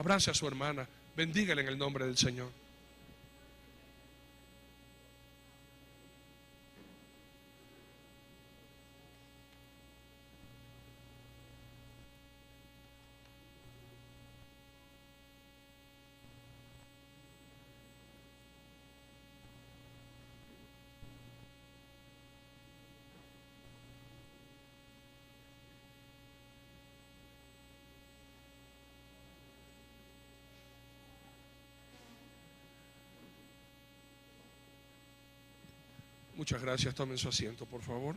Abrace a su hermana, bendígale en el nombre del Señor. Muchas gracias, tomen su asiento, por favor.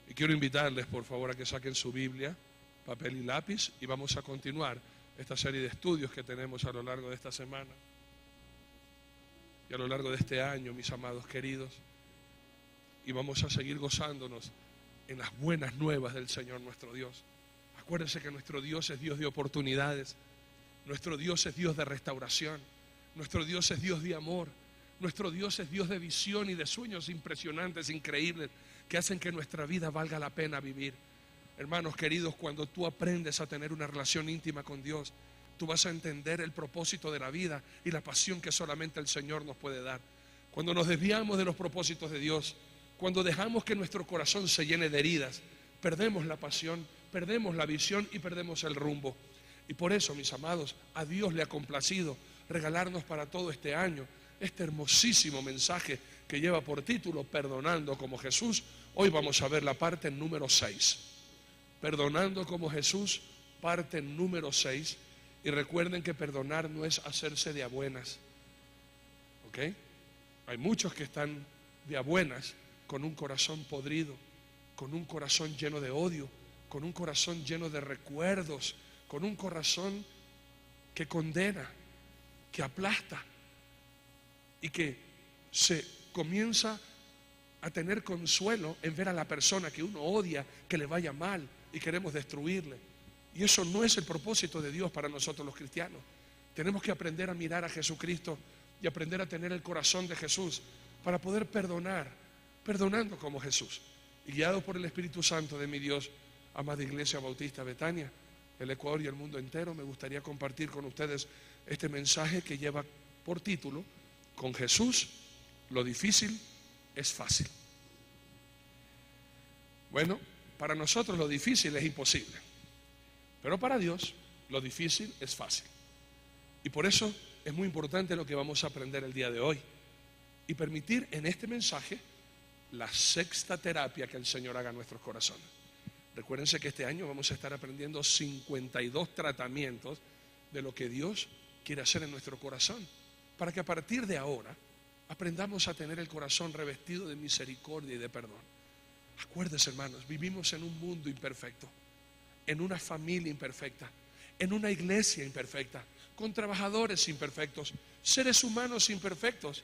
Y quiero invitarles, por favor, a que saquen su Biblia, papel y lápiz, y vamos a continuar esta serie de estudios que tenemos a lo largo de esta semana y a lo largo de este año, mis amados queridos. Y vamos a seguir gozándonos en las buenas nuevas del Señor nuestro Dios. Acuérdense que nuestro Dios es Dios de oportunidades, nuestro Dios es Dios de restauración, nuestro Dios es Dios de amor. Nuestro Dios es Dios de visión y de sueños impresionantes, increíbles, que hacen que nuestra vida valga la pena vivir. Hermanos queridos, cuando tú aprendes a tener una relación íntima con Dios, tú vas a entender el propósito de la vida y la pasión que solamente el Señor nos puede dar. Cuando nos desviamos de los propósitos de Dios, cuando dejamos que nuestro corazón se llene de heridas, perdemos la pasión, perdemos la visión y perdemos el rumbo. Y por eso, mis amados, a Dios le ha complacido regalarnos para todo este año este hermosísimo mensaje que lleva por título Perdonando como Jesús. Hoy vamos a ver la parte número 6. Perdonando como Jesús, parte número 6. Y recuerden que perdonar no es hacerse de a buenas. ¿Ok? Hay muchos que están de a buenas con un corazón podrido, con un corazón lleno de odio, con un corazón lleno de recuerdos, con un corazón que condena, que aplasta, y que se comienza a tener consuelo en ver a la persona que uno odia, que le vaya mal y queremos destruirle. Y eso no es el propósito de Dios para nosotros los cristianos. Tenemos que aprender a mirar a Jesucristo y aprender a tener el corazón de Jesús para poder perdonar, perdonando como Jesús. Y guiado por el Espíritu Santo de mi Dios, amada Iglesia Bautista Betania, el Ecuador y el mundo entero, me gustaría compartir con ustedes este mensaje que lleva por título: Con Jesús, lo difícil es fácil. Bueno, para nosotros lo difícil es imposible, pero para Dios lo difícil es fácil. Y por eso es muy importante lo que vamos a aprender el día de hoy y permitir en este mensaje la sexta terapia que el Señor haga en nuestros corazones. Recuérdense que este año vamos a estar aprendiendo 52 tratamientos de lo que Dios quiere hacer en nuestro corazón, para que a partir de ahora aprendamos a tener el corazón revestido de misericordia y de perdón. Acuérdense, hermanos, vivimos en un mundo imperfecto, en una familia imperfecta, en una iglesia imperfecta, con trabajadores imperfectos, seres humanos imperfectos.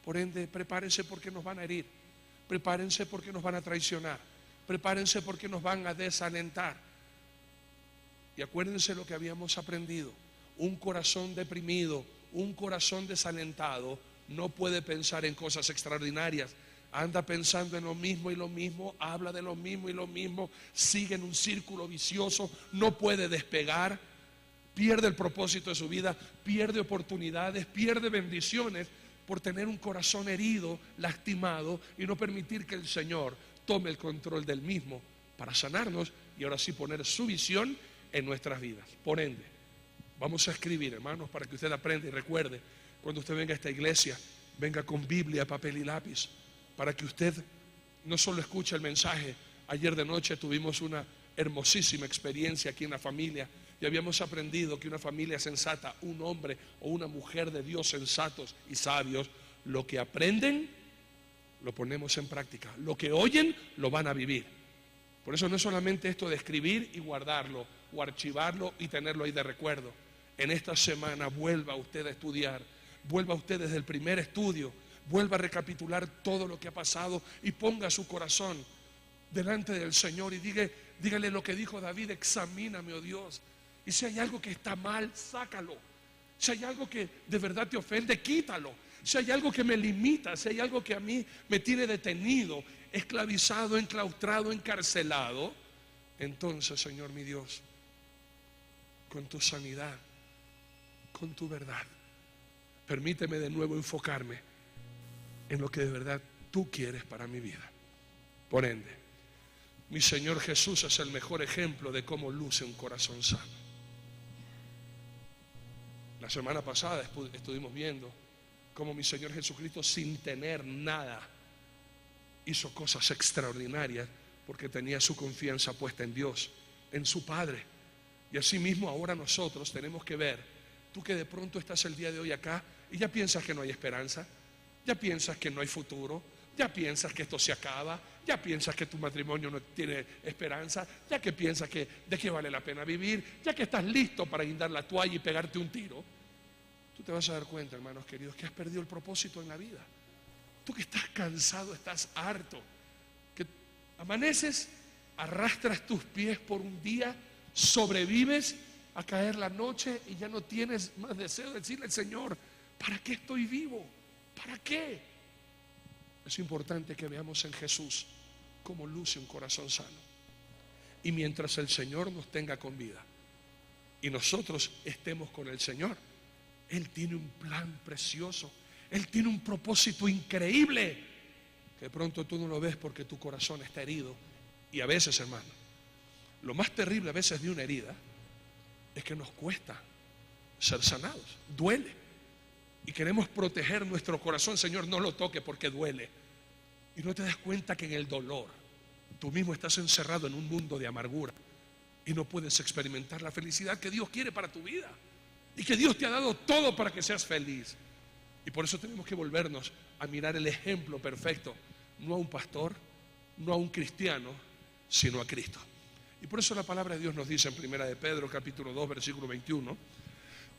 Por ende, prepárense porque nos van a herir, prepárense porque nos van a traicionar, prepárense porque nos van a desalentar. Y acuérdense lo que habíamos aprendido: un corazón deprimido, un corazón desalentado no puede pensar en cosas extraordinarias. Anda pensando en lo mismo y lo mismo, habla de lo mismo y lo mismo, sigue en un círculo vicioso, no puede despegar, pierde el propósito de su vida, pierde oportunidades, pierde bendiciones por tener un corazón herido, lastimado, y no permitir que el Señor tome el control del mismo para sanarnos y ahora sí poner su visión en nuestras vidas. Por ende, vamos a escribir, hermanos, para que usted aprenda y recuerde. Cuando usted venga a esta iglesia, venga con Biblia, papel y lápiz, para que usted no solo escuche el mensaje. Ayer de noche tuvimos una hermosísima experiencia aquí en la familia y habíamos aprendido que una familia sensata, un hombre o una mujer de Dios sensatos y sabios, lo que aprenden lo ponemos en práctica, lo que oyen lo van a vivir. Por eso no es solamente esto de escribir y guardarlo o archivarlo y tenerlo ahí de recuerdo. En esta semana vuelva usted a estudiar, vuelva usted desde el primer estudio, vuelva a recapitular todo lo que ha pasado y ponga su corazón delante del Señor y dígale lo que dijo David: examíname, oh Dios, y si hay algo que está mal, sácalo. Si hay algo que de verdad te ofende, quítalo. Si hay algo que me limita, si hay algo que a mí me tiene detenido, esclavizado, enclaustrado, encarcelado, entonces, Señor mi Dios, con tu sanidad, con tu verdad. Permíteme de nuevo enfocarme en lo que de verdad tú quieres para mi vida. Por ende, mi Señor Jesús es el mejor ejemplo de cómo luce un corazón sano. La semana pasada estuvimos viendo cómo mi Señor Jesucristo, sin tener nada, hizo cosas extraordinarias porque tenía su confianza puesta en Dios, en su Padre. Y así mismo ahora nosotros tenemos que ver, tú que de pronto estás el día de hoy acá y ya piensas que no hay esperanza, ya piensas que no hay futuro, ya piensas que esto se acaba, ya piensas que tu matrimonio no tiene esperanza, ya que piensas que de qué vale la pena vivir, ya que estás listo para guindar la toalla y pegarte un tiro. Tú te vas a dar cuenta, hermanos queridos, que has perdido el propósito en la vida. Tú que estás cansado, estás harto, que amaneces, arrastras tus pies por un día, sobrevives a caer la noche y ya no tienes más deseo de decirle al Señor, ¿para qué estoy vivo? ¿Para qué? Es importante que veamos en Jesús cómo luce un corazón sano. Y mientras el Señor nos tenga con vida y nosotros estemos con el Señor, Él tiene un plan precioso, Él tiene un propósito increíble, que de pronto tú no lo ves porque tu corazón está herido. Y a veces, hermano, lo más terrible a veces de una herida es que nos cuesta ser sanados, duele. Y queremos proteger nuestro corazón. Señor, no lo toque porque duele. Y no te das cuenta que en el dolor tú mismo estás encerrado en un mundo de amargura y no puedes experimentar la felicidad que Dios quiere para tu vida y que Dios te ha dado todo para que seas feliz. Y por eso tenemos que volvernos a mirar el ejemplo perfecto, no a un pastor, no a un cristiano, sino a Cristo. Y por eso la palabra de Dios nos dice en 1 de Pedro capítulo 2 versículo 21,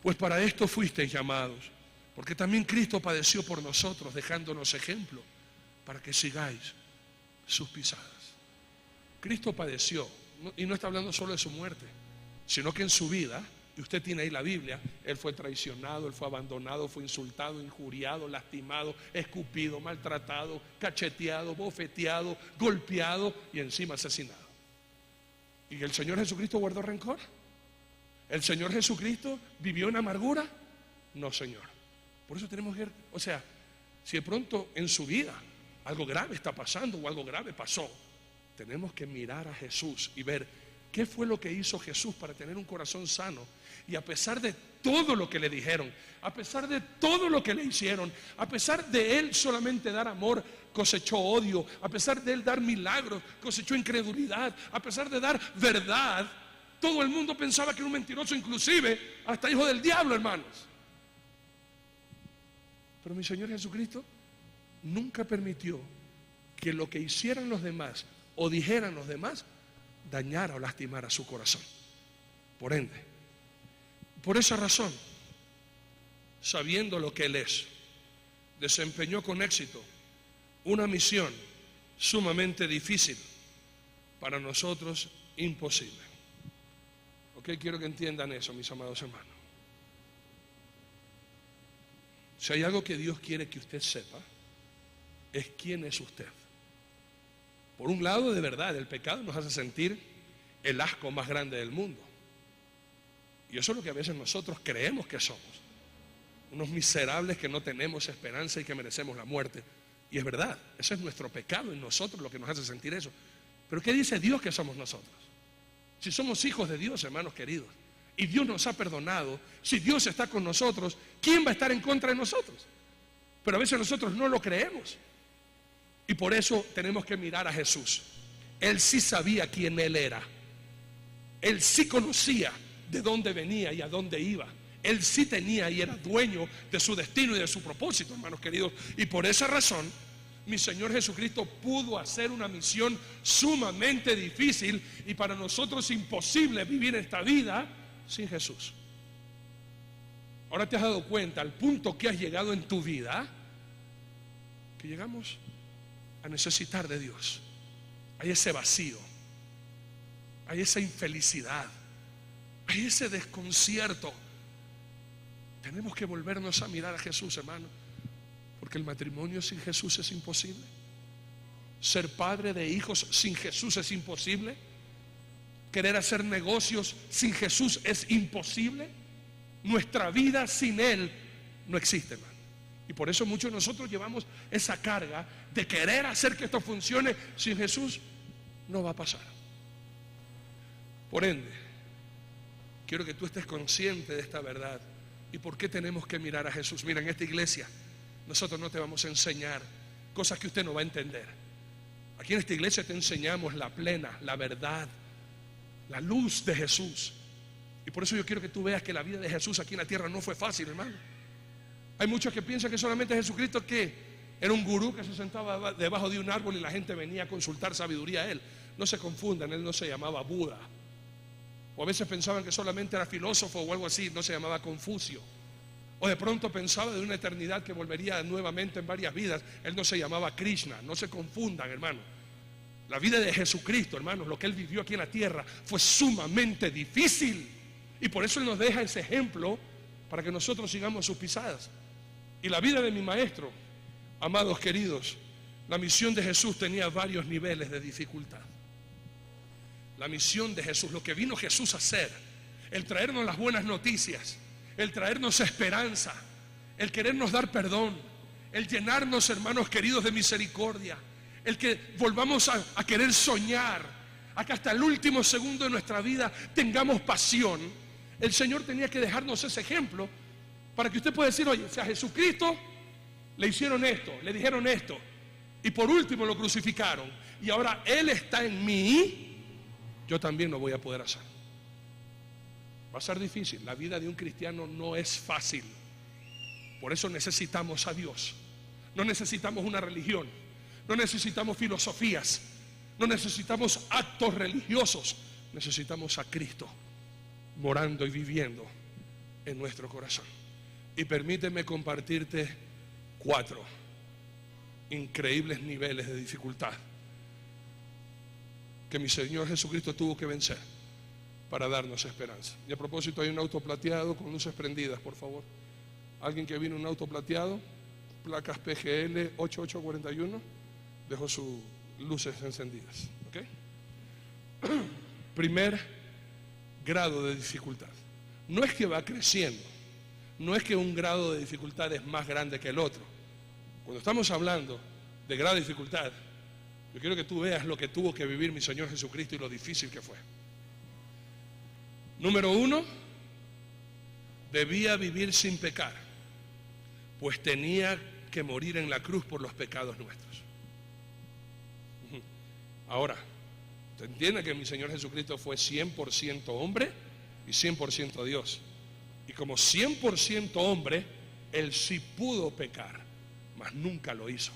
pues para esto fuisteis llamados, porque también Cristo padeció por nosotros, dejándonos ejemplo para que sigáis sus pisadas. Cristo padeció, y no está hablando solo de su muerte, sino que en su vida, y usted tiene ahí la Biblia, Él fue traicionado, Él fue abandonado, fue insultado, injuriado, lastimado, escupido, maltratado, cacheteado, bofeteado, golpeado y encima asesinado. ¿Y el Señor Jesucristo guardó rencor? ¿El Señor Jesucristo vivió en amargura? No, Señor. Por eso tenemos que, si de pronto en su vida algo grave está pasando o algo grave pasó, tenemos que mirar a Jesús y ver qué fue lo que hizo Jesús para tener un corazón sano. Y a pesar de todo lo que le dijeron, a pesar de todo lo que le hicieron, a pesar de Él solamente dar amor, cosechó odio, a pesar de Él dar milagros, cosechó incredulidad, a pesar de dar verdad, todo el mundo pensaba que era un mentiroso, inclusive hasta hijo del diablo, hermanos. Pero mi Señor Jesucristo nunca permitió que lo que hicieran los demás o dijeran los demás dañara o lastimara su corazón. Por ende, por esa razón, sabiendo lo que Él es, desempeñó con éxito una misión sumamente difícil, para nosotros imposible. Ok, quiero que entiendan eso, mis amados hermanos. Si hay algo que Dios quiere que usted sepa, es quién es usted. Por un lado, de verdad, el pecado nos hace sentir el asco más grande del mundo. Y eso es lo que a veces nosotros creemos que somos. Unos miserables que no tenemos esperanza y que merecemos la muerte. Y es verdad, ese es nuestro pecado en nosotros lo que nos hace sentir eso. Pero ¿qué dice Dios que somos nosotros? Si somos hijos de Dios, hermanos queridos, y Dios nos ha perdonado, si Dios está con nosotros, ¿quién va a estar en contra de nosotros? Pero a veces nosotros no lo creemos. Y por eso tenemos que mirar a Jesús. Él sí sabía quién Él era. Él sí conocía de dónde venía y a dónde iba. Él sí tenía y era dueño de su destino y de su propósito, hermanos queridos. Y por esa razón, mi Señor Jesucristo pudo hacer una misión sumamente difícil y para nosotros imposible vivir esta vida sin Jesús. Ahora te has dado cuenta al punto que has llegado en tu vida, que llegamos a necesitar de Dios. Hay ese vacío, hay esa infelicidad, hay ese desconcierto. Tenemos que volvernos a mirar a Jesús, hermano, porque el matrimonio sin Jesús es imposible. Ser padre de hijos sin Jesús es imposible. querer hacer negocios sin Jesús es imposible. Nuestra vida sin Él no existe, hermano. Y por eso muchos de nosotros llevamos esa carga de querer hacer que esto funcione. Sin Jesús no va a pasar. Por ende, quiero que tú estés consciente de esta verdad. ¿Y por qué tenemos que mirar a Jesús? Mira, en esta iglesia nosotros no te vamos a enseñar cosas que usted no va a entender. Aquí en esta iglesia te enseñamos la plena, la verdad, la luz de Jesús. Y por eso yo quiero que tú veas que la vida de Jesús aquí en la tierra no fue fácil, hermano. Hay muchos que piensan que solamente Jesucristo que era un gurú que se sentaba debajo de un árbol y la gente venía a consultar sabiduría a Él. No se confundan, Él no se llamaba Buda. O a veces pensaban que solamente era filósofo o algo así, no se llamaba Confucio. O de pronto pensaba de una eternidad que volvería nuevamente en varias vidas. Él no se llamaba Krishna. No se confundan, hermano. La vida de Jesucristo, hermanos, lo que Él vivió aquí en la tierra fue sumamente difícil. Y por eso Él nos deja ese ejemplo para que nosotros sigamos sus pisadas. Y la vida de mi maestro, amados queridos, la misión de Jesús tenía varios niveles de dificultad. La misión de Jesús, lo que vino Jesús a hacer, el traernos las buenas noticias, el traernos esperanza, el querernos dar perdón, el llenarnos, hermanos queridos, de misericordia, el que volvamos a querer soñar, a que hasta el último segundo de nuestra vida tengamos pasión. El Señor tenía que dejarnos ese ejemplo para que usted pueda decir: oye, si a Jesucristo le hicieron esto, le dijeron esto, y por último lo crucificaron, y ahora Él está en mí, yo también lo voy a poder hacer. Va a ser difícil. La vida de un cristiano no es fácil. Por eso necesitamos a Dios. No necesitamos una religión. No necesitamos filosofías. No necesitamos actos religiosos. Necesitamos a Cristo morando y viviendo en nuestro corazón. Y permíteme compartirte 4 increíbles niveles de dificultad que mi Señor Jesucristo tuvo que vencer para darnos esperanza. Y a propósito, hay un auto plateado con luces prendidas, por favor. Alguien que vino en un auto plateado, placas PGL 8841, dejó sus luces encendidas. ¿Ok? Primer grado de dificultad. No es que va creciendo, no es que un grado de dificultad es más grande que el otro. Cuando estamos hablando de grado de dificultad, yo quiero que tú veas lo que tuvo que vivir mi Señor Jesucristo y lo difícil que fue. Número 1, debía vivir sin pecar, pues tenía que morir en la cruz por los pecados nuestros. Ahora, ¿te entiende que mi Señor Jesucristo fue 100% hombre y 100% Dios? Y como 100% hombre, Él sí pudo pecar, mas nunca lo hizo.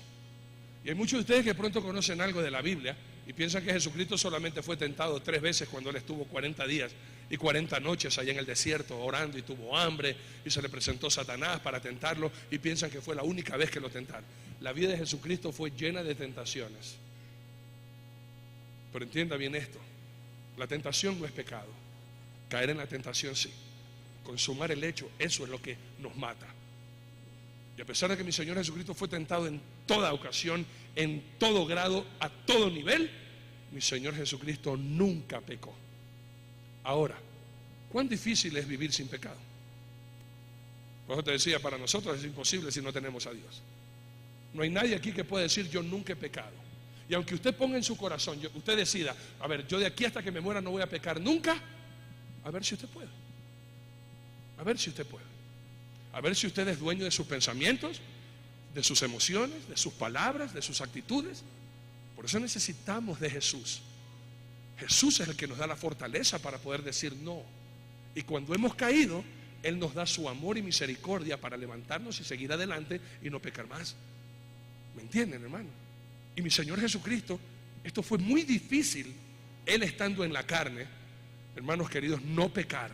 Y hay muchos de ustedes que pronto conocen algo de la Biblia y piensan que Jesucristo solamente fue tentado 3 veces cuando Él estuvo 40 días y 40 noches allá en el desierto orando y tuvo hambre y se le presentó Satanás para tentarlo y piensan que fue la única vez que lo tentaron. La vida de Jesucristo fue llena de tentaciones. Pero entienda bien esto, la tentación no es pecado, caer en la tentación sí, consumar el hecho, eso es lo que nos mata. Y a pesar de que mi Señor Jesucristo fue tentado en toda ocasión, en todo grado, a todo nivel, mi Señor Jesucristo nunca pecó. Ahora, ¿cuán difícil es vivir sin pecado? Por eso te decía, para nosotros es imposible si no tenemos a Dios. No hay nadie aquí que pueda decir yo nunca he pecado. Y aunque usted ponga en su corazón, usted decida, a ver, yo de aquí hasta que me muera no voy a pecar nunca, a ver si usted puede. A ver si usted puede. A ver si usted es dueño de sus pensamientos, de sus emociones, de sus palabras, de sus actitudes. Por eso necesitamos de Jesús. Jesús es el que nos da la fortaleza para poder decir no. Y cuando hemos caído, Él nos da su amor y misericordia para levantarnos y seguir adelante y no pecar más. ¿Me entienden, hermano? Y mi Señor Jesucristo, esto fue muy difícil, Él estando en la carne, hermanos queridos, no pecar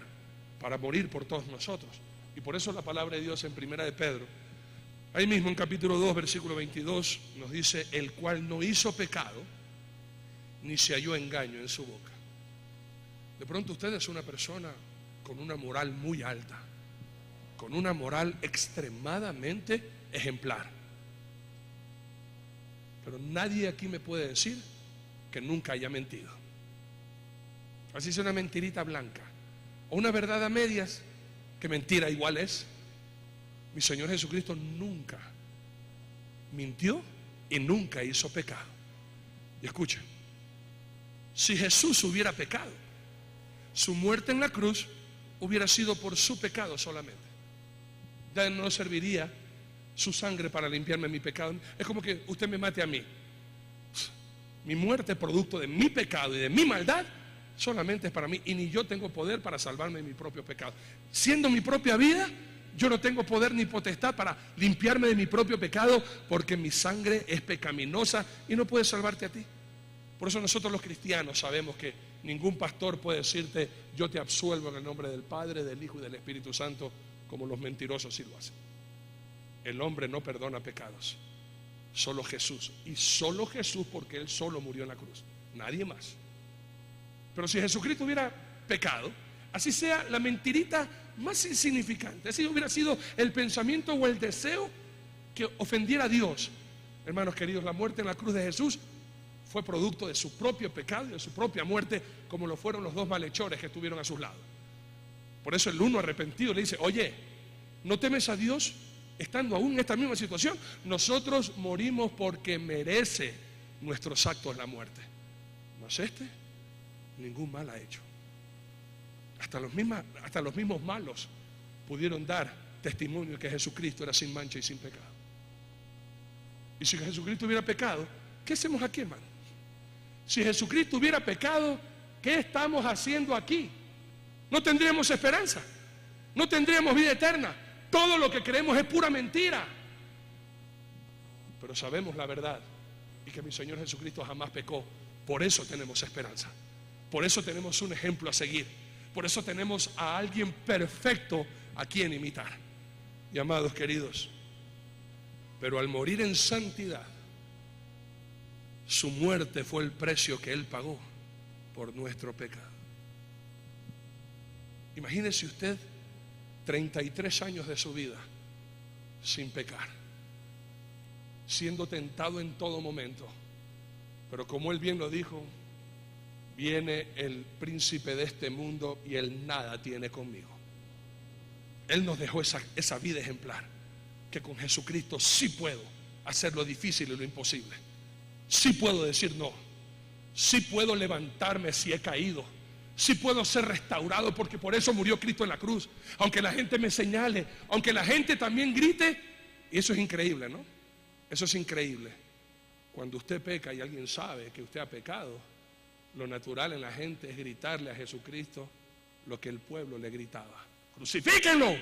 para morir por todos nosotros. Y por eso la palabra de Dios en Primera de Pedro, ahí mismo en capítulo 2, versículo 22, nos dice: el cual no hizo pecado, ni se halló engaño en su boca. De pronto usted es una persona con una moral muy alta, con una moral extremadamente ejemplar. Pero nadie aquí me puede decir que nunca haya mentido. Así sea una mentirita blanca o una verdad a medias, que mentira igual es. Mi Señor Jesucristo nunca mintió y nunca hizo pecado. Y escuchen, si Jesús hubiera pecado, su muerte en la cruz hubiera sido por su pecado solamente. Ya no serviría su sangre para limpiarme mi pecado. Es como que usted me mate a mí. Mi muerte, producto de mi pecado y de mi maldad, solamente es para mí, y ni yo tengo poder para salvarme de mi propio pecado. Siendo mi propia vida, yo no tengo poder ni potestad para limpiarme de mi propio pecado, porque mi sangre es pecaminosa y no puede salvarte a ti. Por eso nosotros los cristianos sabemos que ningún pastor puede decirte: yo te absuelvo en el nombre del Padre, del Hijo y del Espíritu Santo, como los mentirosos sí lo hacen. El hombre no perdona pecados, solo Jesús, y solo Jesús, porque Él solo murió en la cruz, nadie más. Pero si Jesucristo hubiera pecado, así sea la mentirita más insignificante, así hubiera sido el pensamiento o el deseo que ofendiera a Dios, hermanos queridos, la muerte en la cruz de Jesús fue producto de su propio pecado y de su propia muerte, como lo fueron los dos malhechores que estuvieron a sus lados. Por eso el uno arrepentido le dice: oye, ¿no temes a Dios estando aún en esta misma situación? Nosotros morimos porque merece nuestros actos la muerte, mas este ningún mal ha hecho. Hasta los mismos malos pudieron dar testimonio de que Jesucristo era sin mancha y sin pecado. Y si Jesucristo hubiera pecado, ¿qué hacemos aquí, hermano? Si Jesucristo hubiera pecado, ¿qué estamos haciendo aquí? No tendríamos esperanza, no tendríamos vida eterna. Todo lo que creemos es pura mentira. Pero sabemos la verdad y que mi Señor Jesucristo jamás pecó. Por eso tenemos esperanza. Por eso tenemos un ejemplo a seguir. Por eso tenemos a alguien perfecto a quien imitar. Y amados queridos, pero al morir en santidad, su muerte fue el precio que Él pagó por nuestro pecado. Imagínese usted 33 años de su vida sin pecar, siendo tentado en todo momento, pero como Él bien lo dijo: viene el príncipe de este mundo y él nada tiene conmigo. Él nos dejó esa vida ejemplar, que con Jesucristo sí puedo hacer lo difícil y lo imposible. Sí puedo decir no. Sí puedo levantarme si he caído. Sí puedo ser restaurado, porque por eso murió Cristo en la cruz. Aunque la gente me señale, aunque la gente también grite. Y eso es increíble, ¿no? Eso es increíble. Cuando usted peca y alguien sabe que usted ha pecado, lo natural en la gente es gritarle a Jesucristo lo que el pueblo le gritaba: crucifíquenlo,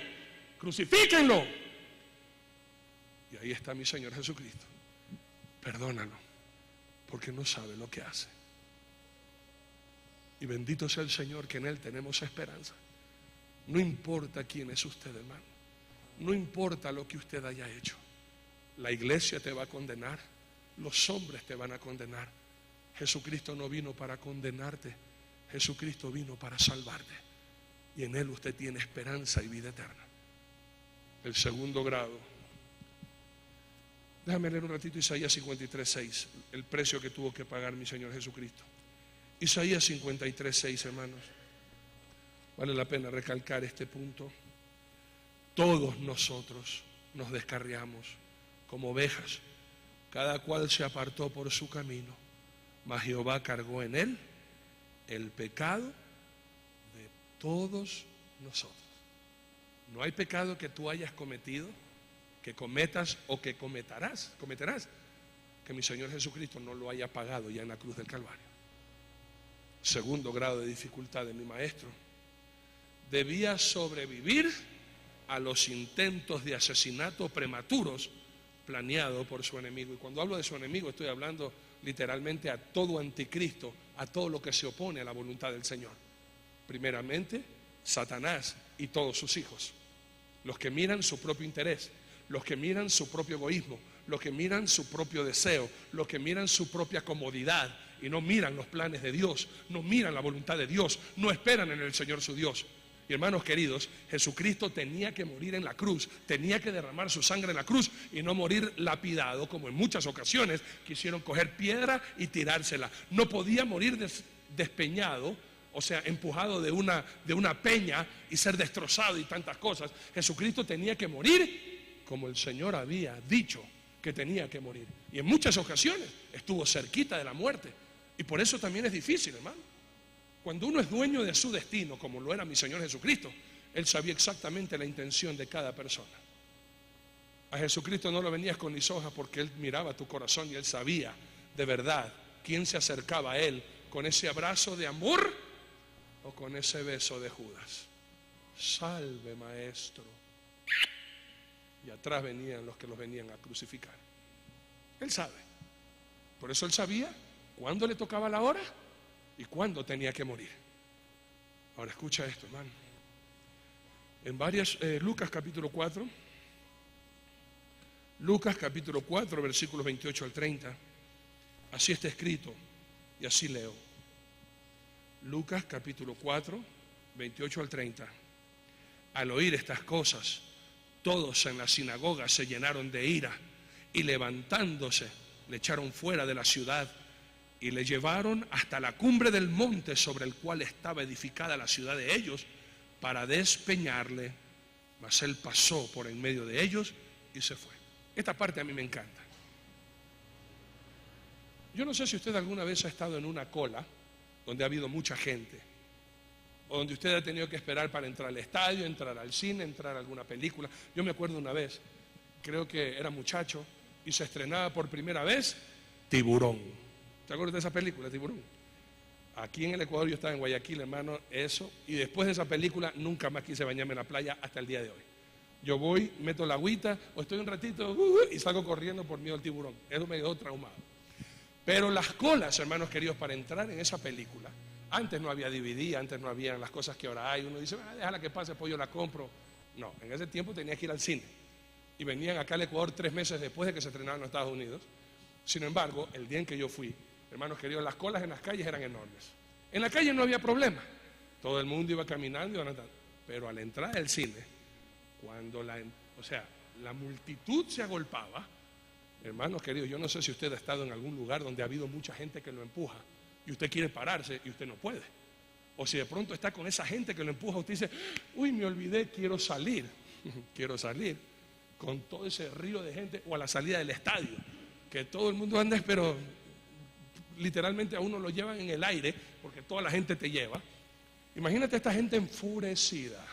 crucifíquenlo. Y ahí está mi Señor Jesucristo: perdónalo, porque no sabe lo que hace. Y bendito sea el Señor, que en Él tenemos esperanza. No importa quién es usted, hermano, no importa lo que usted haya hecho. La iglesia te va a condenar, los hombres te van a condenar. Jesucristo no vino para condenarte, Jesucristo vino para salvarte. Y en Él usted tiene esperanza y vida eterna. El segundo grado. Déjame leer un ratito Isaías 53:6, el precio que tuvo que pagar mi Señor Jesucristo. Isaías 53:6, hermanos. Vale la pena recalcar este punto. Todos nosotros nos descarriamos como ovejas, cada cual se apartó por su camino, mas Jehová cargó en él el pecado de todos nosotros. No hay pecado que tú hayas cometido, que cometas o que cometerás, que mi Señor Jesucristo no lo haya pagado ya en la cruz del Calvario. Segundo grado de dificultad de mi maestro: debía sobrevivir a los intentos de asesinato prematuros planeados por su enemigo. Y cuando hablo de su enemigo, estoy hablando literalmente a todo anticristo, a todo lo que se opone a la voluntad del Señor. Primeramente, Satanás y todos sus hijos, los que miran su propio interés, los que miran su propio egoísmo, los que miran su propio deseo, los que miran su propia comodidad y no miran los planes de Dios, no miran la voluntad de Dios, no esperan en el Señor su Dios. Y hermanos queridos, Jesucristo tenía que morir en la cruz, tenía que derramar su sangre en la cruz y no morir lapidado, como en muchas ocasiones quisieron coger piedra y tirársela. No podía morir despeñado o sea, empujado de una peña y ser destrozado y tantas cosas. Jesucristo tenía que morir como el Señor había dicho que tenía que morir. Y en muchas ocasiones estuvo cerquita de la muerte. Y por eso también es difícil, hermano. Cuando uno es dueño de su destino, como lo era mi Señor Jesucristo, Él sabía exactamente la intención de cada persona. A Jesucristo no lo venías con lisonjas porque Él miraba tu corazón y Él sabía de verdad quién se acercaba a Él con ese abrazo de amor o con ese beso de Judas. Salve, maestro. Y atrás venían los que los venían a crucificar. Él sabe. Por eso Él sabía cuándo le tocaba la hora y cuándo tenía que morir. Ahora escucha esto, hermano. En Lucas capítulo 4, versículos 28 al 30, así está escrito y así leo. Lucas capítulo 4, 28 al 30. Al oír estas cosas, todos en la sinagoga se llenaron de ira y levantándose le echaron fuera de la ciudad y le llevaron hasta la cumbre del monte sobre el cual estaba edificada la ciudad de ellos para despeñarle, mas él pasó por en medio de ellos y se fue. Esta parte a mí me encanta. Yo no sé si usted alguna vez ha estado en una cola donde ha habido mucha gente, o donde usted ha tenido que esperar para entrar al estadio, entrar al cine, entrar a alguna película. Yo me acuerdo una vez, creo que era muchacho, y se estrenaba por primera vez Tiburón. ¿Te acuerdas de esa película, Tiburón? Aquí en el Ecuador, yo estaba en Guayaquil, hermano, eso, y después de esa película nunca más quise bañarme en la playa hasta el día de hoy. Yo voy, meto la agüita, o estoy un ratito y salgo corriendo por miedo al tiburón. Eso me dejó traumado. Pero las colas, hermanos queridos, para entrar en esa película, antes no había DVD, antes no habían las cosas que ahora hay. Uno dice, déjala que pase, pues yo la compro. No, en ese tiempo tenías que ir al cine. Y venían acá al Ecuador 3 meses después de que se estrenaban en los Estados Unidos. Sin embargo, el día en que yo fui, hermanos queridos, las colas en las calles eran enormes. En la calle no había problema. Todo el mundo iba caminando y iba andando. Pero al entrar al cine, cuando la multitud se agolpaba, hermanos queridos, yo no sé si usted ha estado en algún lugar donde ha habido mucha gente que lo empuja y usted quiere pararse y usted no puede. O si de pronto está con esa gente que lo empuja, usted dice, uy, me olvidé, quiero salir. Quiero salir con todo ese río de gente, o a la salida del estadio, que todo el mundo anda, pero literalmente a uno lo llevan en el aire porque toda la gente te lleva. Imagínate a esta gente enfurecida.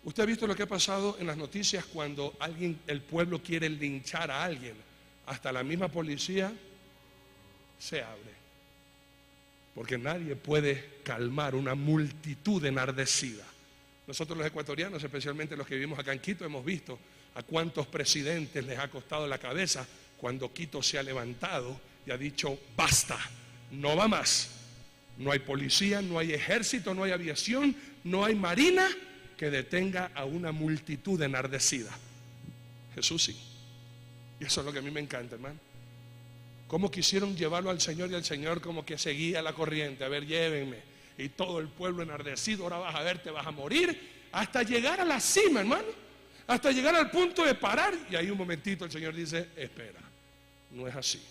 Usted ha visto lo que ha pasado en las noticias cuando el pueblo quiere linchar a alguien, hasta la misma policía se abre, porque nadie puede calmar una multitud enardecida. Nosotros los ecuatorianos, especialmente los que vivimos acá en Quito, hemos visto a cuántos presidentes les ha costado la cabeza cuando Quito se ha levantado y ha dicho basta, no va más. No hay policía, no hay ejército, no hay aviación, no hay marina que detenga a una multitud enardecida. Jesús sí. Y eso es lo que a mí me encanta, hermano. Cómo quisieron llevarlo al Señor y el Señor como que seguía la corriente. A ver, llévenme. Y todo el pueblo enardecido, ahora vas a ver, te vas a morir. Hasta llegar a la cima, hermano. Hasta llegar al punto de parar. Y ahí un momentito el Señor dice, espera, no es así.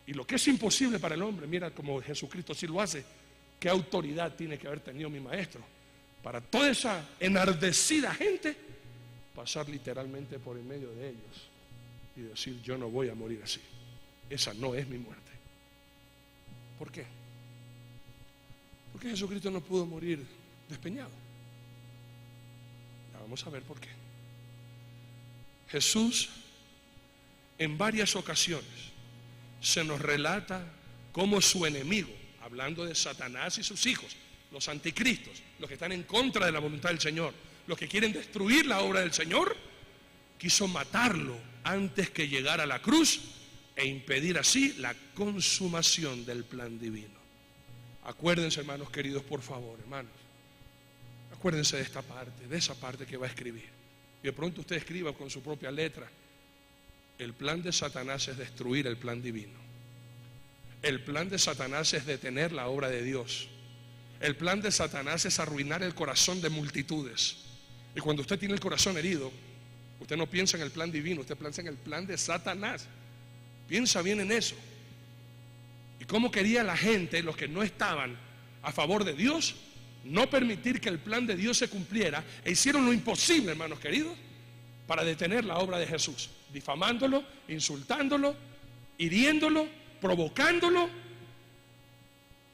Y lo que es imposible para el hombre, mira como Jesucristo sí lo hace. ¿Qué autoridad tiene que haber tenido mi maestro para toda esa enardecida gente pasar literalmente por en medio de ellos y decir, yo no voy a morir así? Esa no es mi muerte. ¿Por qué? Porque Jesucristo no pudo morir despeñado. Ya vamos a ver por qué. Jesús en varias ocasiones se nos relata cómo su enemigo, hablando de Satanás y sus hijos, los anticristos, los que están en contra de la voluntad del Señor, los que quieren destruir la obra del Señor, quiso matarlo antes que llegara a la cruz e impedir así la consumación del plan divino. Acuérdense, hermanos queridos, por favor, hermanos, acuérdense de esta parte, de esa parte que va a escribir. Y de pronto usted escriba con su propia letra. El plan de Satanás es destruir el plan divino. El plan de Satanás es detener la obra de Dios. El plan de Satanás es arruinar el corazón de multitudes. Y cuando usted tiene el corazón herido, usted no piensa en el plan divino, usted piensa en el plan de Satanás. Piensa bien en eso. Y cómo quería la gente, los que no estaban a favor de Dios, no permitir que el plan de Dios se cumpliera, e hicieron lo imposible, hermanos queridos, para detener la obra de Jesús, difamándolo, insultándolo, hiriéndolo, provocándolo,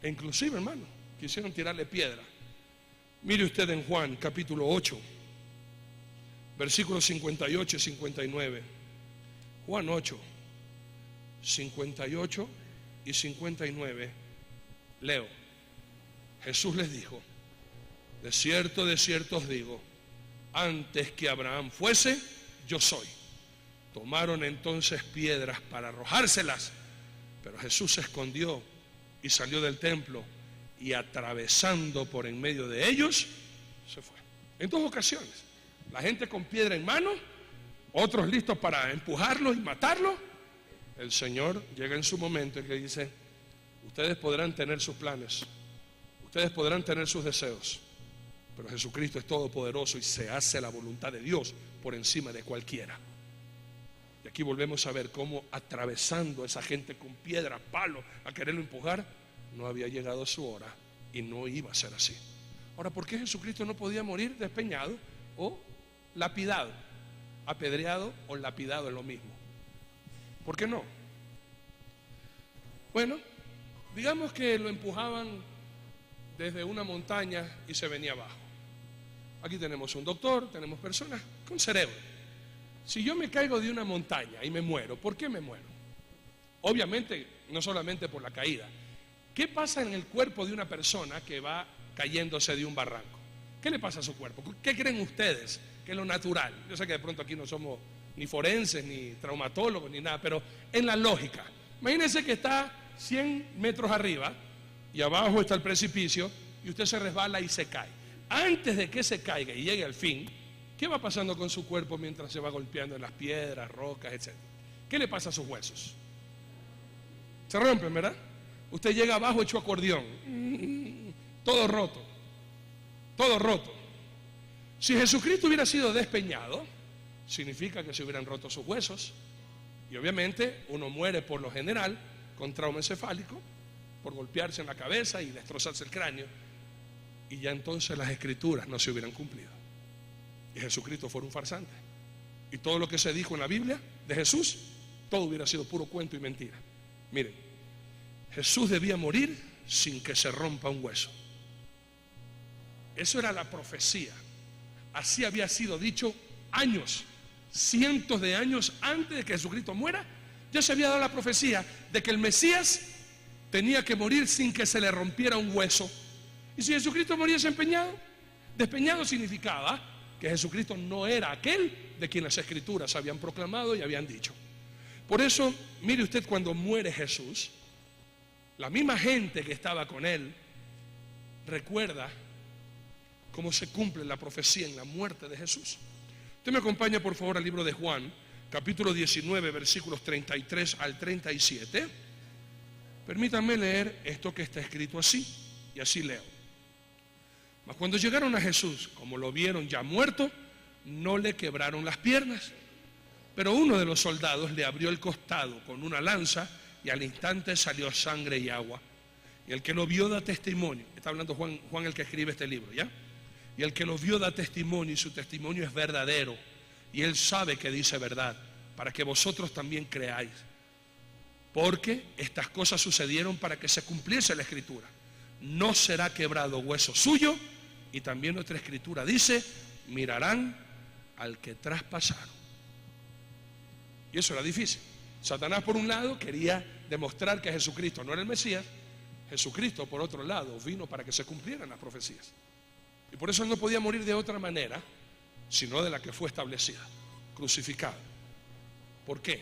e inclusive, hermano, quisieron tirarle piedra. Mire usted en Juan capítulo 8, versículos 58 y 59. Juan 8, 58 y 59. Leo. Jesús les dijo: de cierto os digo, antes que Abraham fuese, yo soy. Tomaron entonces piedras para arrojárselas, pero Jesús se escondió y salió del templo, y atravesando por en medio de ellos, se fue. En dos ocasiones, la gente con piedra en mano, otros listos para empujarlo y matarlo. El Señor llega en su momento y le dice: ustedes podrán tener sus planes, ustedes podrán tener sus deseos, pero Jesucristo es todopoderoso y se hace la voluntad de Dios por encima de cualquiera. Y aquí volvemos a ver cómo atravesando a esa gente con piedra, palo, a quererlo empujar, no había llegado su hora y no iba a ser así. Ahora, ¿por qué Jesucristo no podía morir despeñado o lapidado? Apedreado o lapidado es lo mismo. ¿Por qué no? Bueno, digamos que lo empujaban desde una montaña y se venía abajo. Aquí tenemos un doctor, tenemos personas con cerebro. Si yo me caigo de una montaña y me muero, ¿por qué me muero? Obviamente, no solamente por la caída. ¿Qué pasa en el cuerpo de una persona que va cayéndose de un barranco? ¿Qué le pasa a su cuerpo? ¿Qué creen ustedes que es lo natural? Yo sé que de pronto aquí no somos ni forenses, ni traumatólogos, ni nada, pero en la lógica. Imagínense que está 100 metros arriba y abajo está el precipicio y usted se resbala y se cae. Antes de que se caiga y llegue al fin, ¿qué va pasando con su cuerpo mientras se va golpeando en las piedras, rocas, etcétera? ¿Qué le pasa a sus huesos? Se rompen, ¿verdad? Usted llega abajo hecho acordeón, todo roto, todo roto. Si Jesucristo hubiera sido despeñado, significa que se hubieran roto sus huesos. Y obviamente uno muere por lo general con trauma encefálico, por golpearse en la cabeza y destrozarse el cráneo. Y ya entonces las escrituras no se hubieran cumplido. Y Jesucristo fuera un farsante. Y todo lo que se dijo en la Biblia de Jesús, todo hubiera sido puro cuento y mentira. Miren, Jesús debía morir sin que se rompa un hueso. Eso era la profecía. Así había sido dicho años, cientos de años antes de que Jesucristo muera. Ya se había dado la profecía de que el Mesías tenía que morir sin que se le rompiera un hueso. Y si Jesucristo moría despeñado significaba que Jesucristo no era aquel de quien las escrituras habían proclamado y habían dicho. Por eso, mire usted, cuando muere Jesús, la misma gente que estaba con él recuerda cómo se cumple la profecía en la muerte de Jesús. Usted me acompaña por favor al libro de Juan, capítulo 19, versículos 33 al 37. Permítanme leer esto que está escrito así, y así leo. Mas cuando llegaron a Jesús, como lo vieron ya muerto, no le quebraron las piernas. Pero uno de los soldados le abrió el costado con una lanza y al instante salió sangre y agua. Y el que lo vio da testimonio. Está hablando Juan el que escribe este libro, ¿ya? Y el que lo vio da testimonio y su testimonio es verdadero. Y él sabe que dice verdad, para que vosotros también creáis. Porque estas cosas sucedieron para que se cumpliese la escritura. No será quebrado hueso suyo. Y también nuestra escritura dice, mirarán al que traspasaron. Y eso era difícil. Satanás por un lado quería demostrar que Jesucristo no era el Mesías. Jesucristo por otro lado vino para que se cumplieran las profecías. Y por eso él no podía morir de otra manera, sino de la que fue establecida, crucificado. ¿Por qué?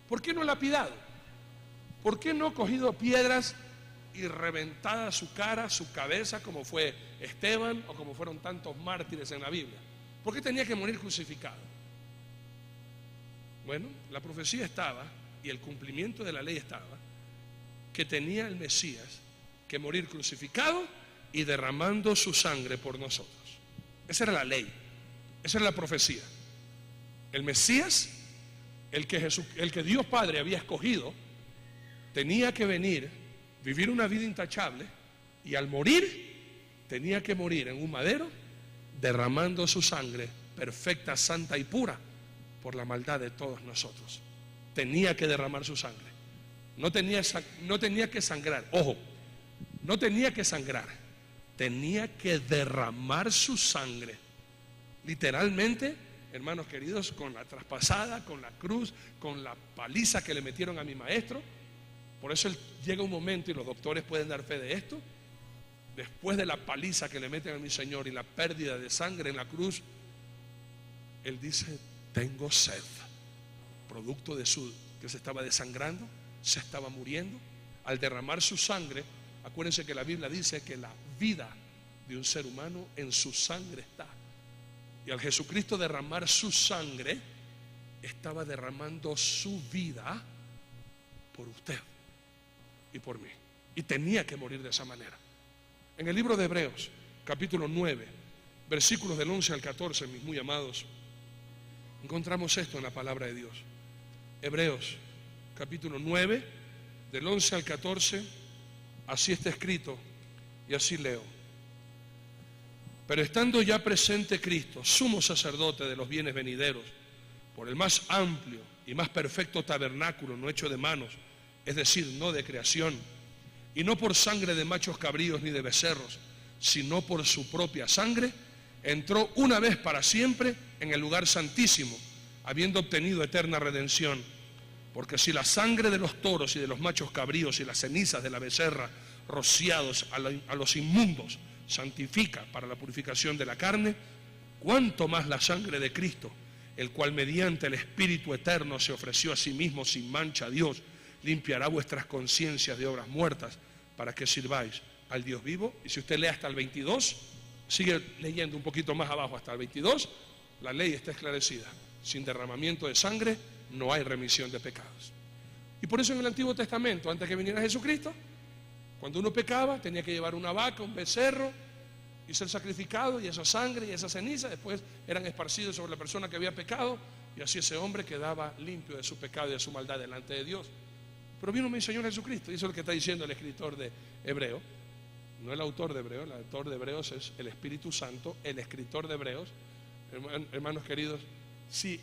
¿Por qué no lapidado? ¿Por qué no cogido piedras y reventada su cara, su cabeza, como fue Esteban o como fueron tantos mártires en la Biblia? ¿Por qué tenía que morir crucificado? Bueno, la profecía estaba y el cumplimiento de la ley estaba que tenía el Mesías que morir crucificado y derramando su sangre por nosotros. Esa era la ley, esa era la profecía. El Mesías, el que Dios Padre había escogido, tenía que venir, vivir una vida intachable, Y al morir, tenía que morir en un madero, derramando su sangre perfecta, santa y pura, por la maldad de todos nosotros. Tenía que derramar su sangre. No tenía que sangrar. Ojo, no tenía que sangrar. Tenía que derramar su sangre. Literalmente, hermanos queridos, con la traspasada, con la cruz, con la paliza que le metieron a mi maestro. Por eso llega un momento, y los doctores pueden dar fe de esto, después de la paliza que le meten a mi Señor y la pérdida de sangre en la cruz, él dice: tengo sed, producto de que se estaba desangrando, se estaba muriendo. Al derramar su sangre, acuérdense que la Biblia dice que la vida de un ser humano en su sangre está. Y al Jesucristo derramar su sangre, estaba derramando su vida por usted y por mí. Y tenía que morir de esa manera. En el libro de Hebreos, capítulo 9, versículos del 11 al 14, mis muy amados, encontramos esto en la palabra de Dios. Hebreos, capítulo 9, del 11 al 14, así está escrito y así leo. Pero estando ya presente Cristo, sumo sacerdote de los bienes venideros, por el más amplio y más perfecto tabernáculo no hecho de manos, es decir, no de creación, y no por sangre de machos cabríos ni de becerros, sino por su propia sangre, entró una vez para siempre en el lugar santísimo, habiendo obtenido eterna redención. Porque si la sangre de los toros y de los machos cabríos y las cenizas de la becerra rociados a los inmundos santifica para la purificación de la carne, cuánto más la sangre de Cristo, el cual mediante el Espíritu eterno se ofreció a sí mismo sin mancha a Dios, limpiará vuestras conciencias de obras muertas para que sirváis al Dios vivo. Y si usted lee hasta el 22, sigue leyendo un poquito más abajo hasta el 22, la ley está esclarecida: sin derramamiento de sangre no hay remisión de pecados. Y por eso en el Antiguo Testamento, antes que viniera Jesucristo, cuando uno pecaba tenía que llevar una vaca, un becerro y ser sacrificado, y esa sangre y esa ceniza después eran esparcidos sobre la persona que había pecado, y así ese hombre quedaba limpio de su pecado y de su maldad delante de Dios. Pero vino mi Señor Jesucristo, y eso es lo que está diciendo el escritor de Hebreo, no el autor de Hebreos. El autor de Hebreos es el Espíritu Santo, el escritor de Hebreos. Hermanos queridos, si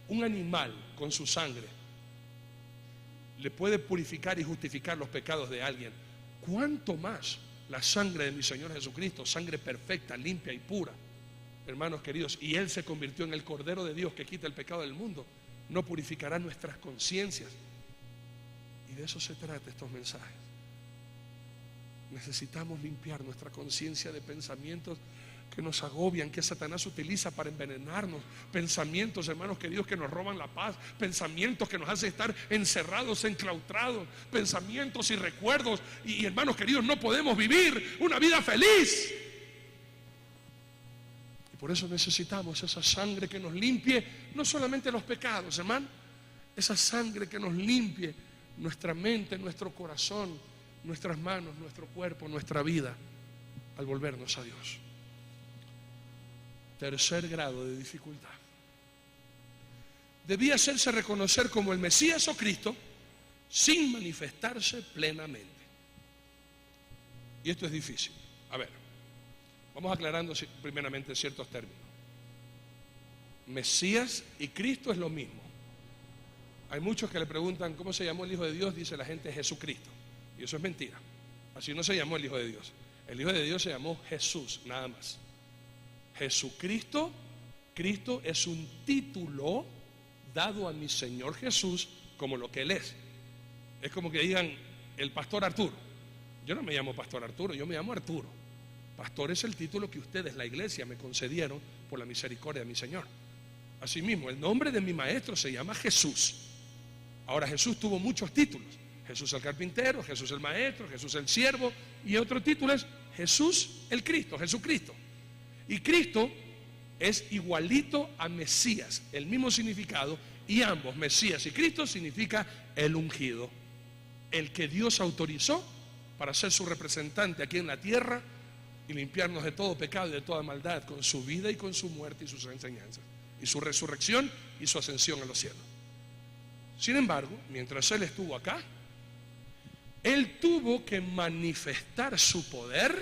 un animal con su sangre le puede purificar y justificar los pecados de alguien, ¿cuánto más la sangre de mi Señor Jesucristo, sangre perfecta, limpia y pura, hermanos queridos? Y Él se convirtió en el Cordero de Dios que quita el pecado del mundo, no purificará nuestras conciencias. Y de eso se trata estos mensajes. Necesitamos limpiar nuestra conciencia de pensamientos que nos agobian, que Satanás utiliza para envenenarnos. Pensamientos, hermanos queridos, que nos roban la paz. Pensamientos que nos hacen estar encerrados, enclaustrados. Pensamientos y recuerdos. Y hermanos queridos, no podemos vivir una vida feliz. Y por eso necesitamos esa sangre que nos limpie, no solamente los pecados, hermano. Esa sangre que nos limpie nuestra mente, nuestro corazón, nuestras manos, nuestro cuerpo, nuestra vida, al volvernos a Dios. Tercer grado de dificultad: debía hacerse reconocer como el Mesías o Cristo sin manifestarse plenamente. Y esto es difícil. A ver, vamos aclarando primeramente ciertos términos. Mesías y Cristo es lo mismo. Hay muchos que le preguntan ¿cómo se llamó el Hijo de Dios? Dice la gente Jesucristo. Y eso es mentira. Así no se llamó el Hijo de Dios. El Hijo de Dios se llamó Jesús, nada más. Jesucristo, Cristo es un título dado a mi Señor Jesús como lo que Él es. Es como que digan el pastor Arturo. Yo no me llamo pastor Arturo, yo me llamo Arturo. Pastor es el título que ustedes, la iglesia, me concedieron por la misericordia de mi Señor. Asimismo, el nombre de mi maestro se llama Jesús. Ahora, Jesús tuvo muchos títulos: Jesús el carpintero, Jesús el maestro, Jesús el siervo, y otro título es Jesús el Cristo, Jesucristo. Y Cristo es igualito a Mesías, el mismo significado, y ambos, Mesías y Cristo, significa el ungido, el que Dios autorizó para ser su representante aquí en la tierra y limpiarnos de todo pecado y de toda maldad con su vida y con su muerte y sus enseñanzas, y su resurrección y su ascensión a los cielos. Sin embargo, mientras Él estuvo acá, Él tuvo que manifestar su poder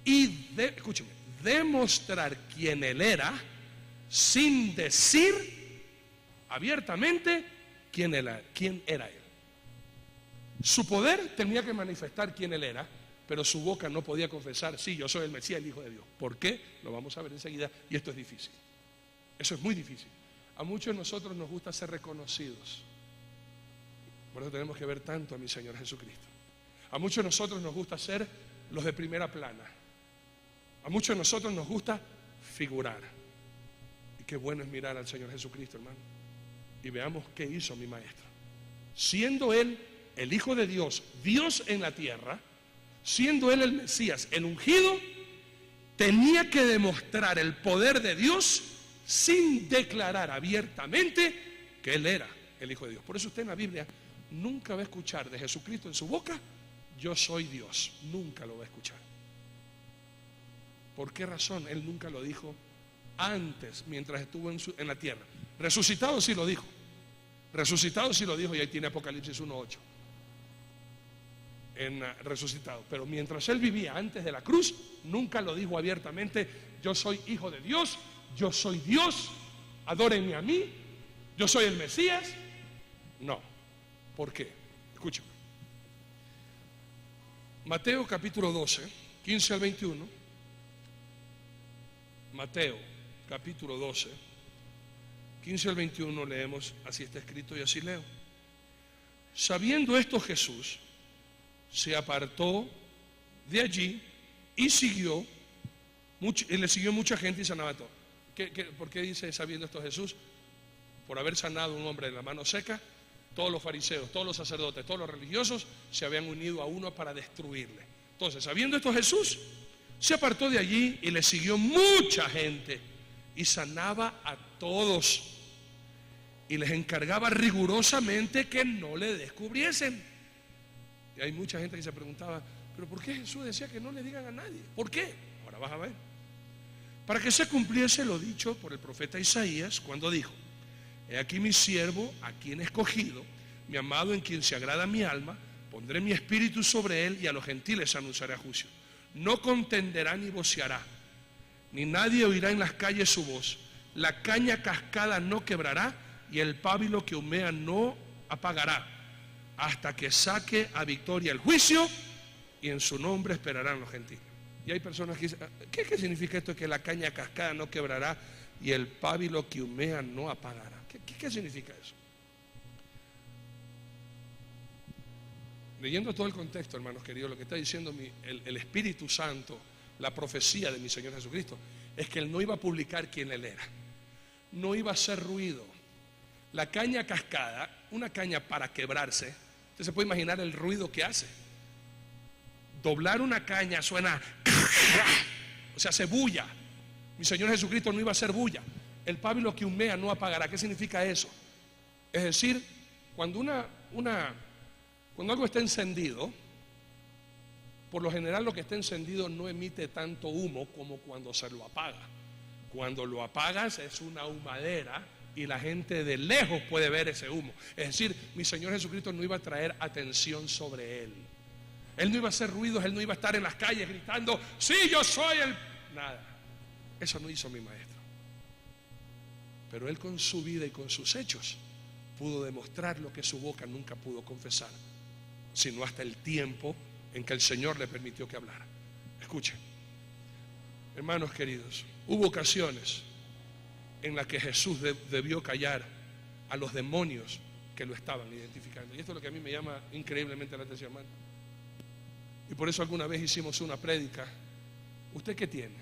y, escúcheme, demostrar quién Él era, sin decir abiertamente quién era Él. Su poder tenía que manifestar quién Él era, pero su boca no podía confesar: sí, yo soy el Mesías, el Hijo de Dios. ¿Por qué? Lo vamos a ver enseguida, y esto es difícil. Eso es muy difícil. A muchos de nosotros nos gusta ser reconocidos. Por eso tenemos que ver tanto a mi Señor Jesucristo. A muchos de nosotros nos gusta ser los de primera plana. A muchos de nosotros nos gusta figurar. Y qué bueno es mirar al Señor Jesucristo, hermano, y veamos qué hizo mi Maestro. Siendo Él el Hijo de Dios, Dios en la tierra, siendo Él el Mesías, el ungido, tenía que demostrar el poder de Dios sin declarar abiertamente que Él era el Hijo de Dios. Por eso usted en la Biblia nunca va a escuchar de Jesucristo en su boca: yo soy Dios. Nunca lo va a escuchar. ¿Por qué razón? Él nunca lo dijo antes, mientras estuvo en la tierra. Resucitado sí lo dijo. Resucitado sí lo dijo, y ahí tiene Apocalipsis 1:8. Resucitado. Pero mientras Él vivía antes de la cruz, nunca lo dijo abiertamente: yo soy Hijo de Dios, yo soy Dios, adórenme a mí, yo soy el Mesías. No. ¿Por qué? Escúchame. Mateo capítulo 12, 15 al 21. Mateo capítulo 12, 15 al 21 leemos, así está escrito y así leo. Sabiendo esto, Jesús se apartó de allí y le siguió mucha gente y sanaba todo. ¿Por qué dice sabiendo esto Jesús? Por haber sanado a un hombre de la mano seca. Todos los fariseos, todos los sacerdotes, todos los religiosos se habían unido a uno para destruirle. Entonces, sabiendo esto, Jesús se apartó de allí y le siguió mucha gente y sanaba a todos y les encargaba rigurosamente que no le descubriesen. Y hay mucha gente que se preguntaba: ¿pero por qué Jesús decía que no le digan a nadie? ¿Por qué? Ahora vas a ver. Para que se cumpliese lo dicho por el profeta Isaías cuando dijo: he aquí mi siervo, a quien he escogido, mi amado, en quien se agrada mi alma. Pondré mi espíritu sobre él y a los gentiles anunciaré juicio. No contenderá ni voceará, ni nadie oirá en las calles su voz. La caña cascada no quebrará y el pábilo que humea no apagará, hasta que saque a victoria el juicio, y en su nombre esperarán los gentiles. Y hay personas que dicen: ¿qué significa esto, que la caña cascada no quebrará y el pábilo que humea no apagará? ¿Qué significa eso? Leyendo todo el contexto, hermanos queridos, lo que está diciendo el Espíritu Santo, la profecía de mi Señor Jesucristo, es que Él no iba a publicar quién Él era. No iba a hacer ruido. La caña cascada, una caña para quebrarse, usted se puede imaginar el ruido que hace. Doblar una caña suena, o sea, hace bulla. Mi Señor Jesucristo no iba a hacer bulla. El pábilo que humea no apagará. ¿Qué significa eso? Es decir, cuando algo está encendido, por lo general lo que está encendido no emite tanto humo como cuando se lo apaga. Cuando lo apagas es una humadera y la gente de lejos puede ver ese humo. Es decir, mi Señor Jesucristo no iba a traer atención sobre Él. Él no iba a hacer ruidos, Él no iba a estar en las calles gritando: sí, yo soy el... Nada. Eso no hizo mi Maestro. Pero Él, con su vida y con sus hechos, pudo demostrar lo que su boca nunca pudo confesar, sino hasta el tiempo en que el Señor le permitió que hablara. Escuchen, hermanos queridos, hubo ocasiones en las que Jesús debió callar a los demonios que lo estaban identificando. Y esto es lo que a mí me llama increíblemente la atención, hermano. Y por eso alguna vez hicimos una prédica: ¿usted qué tiene?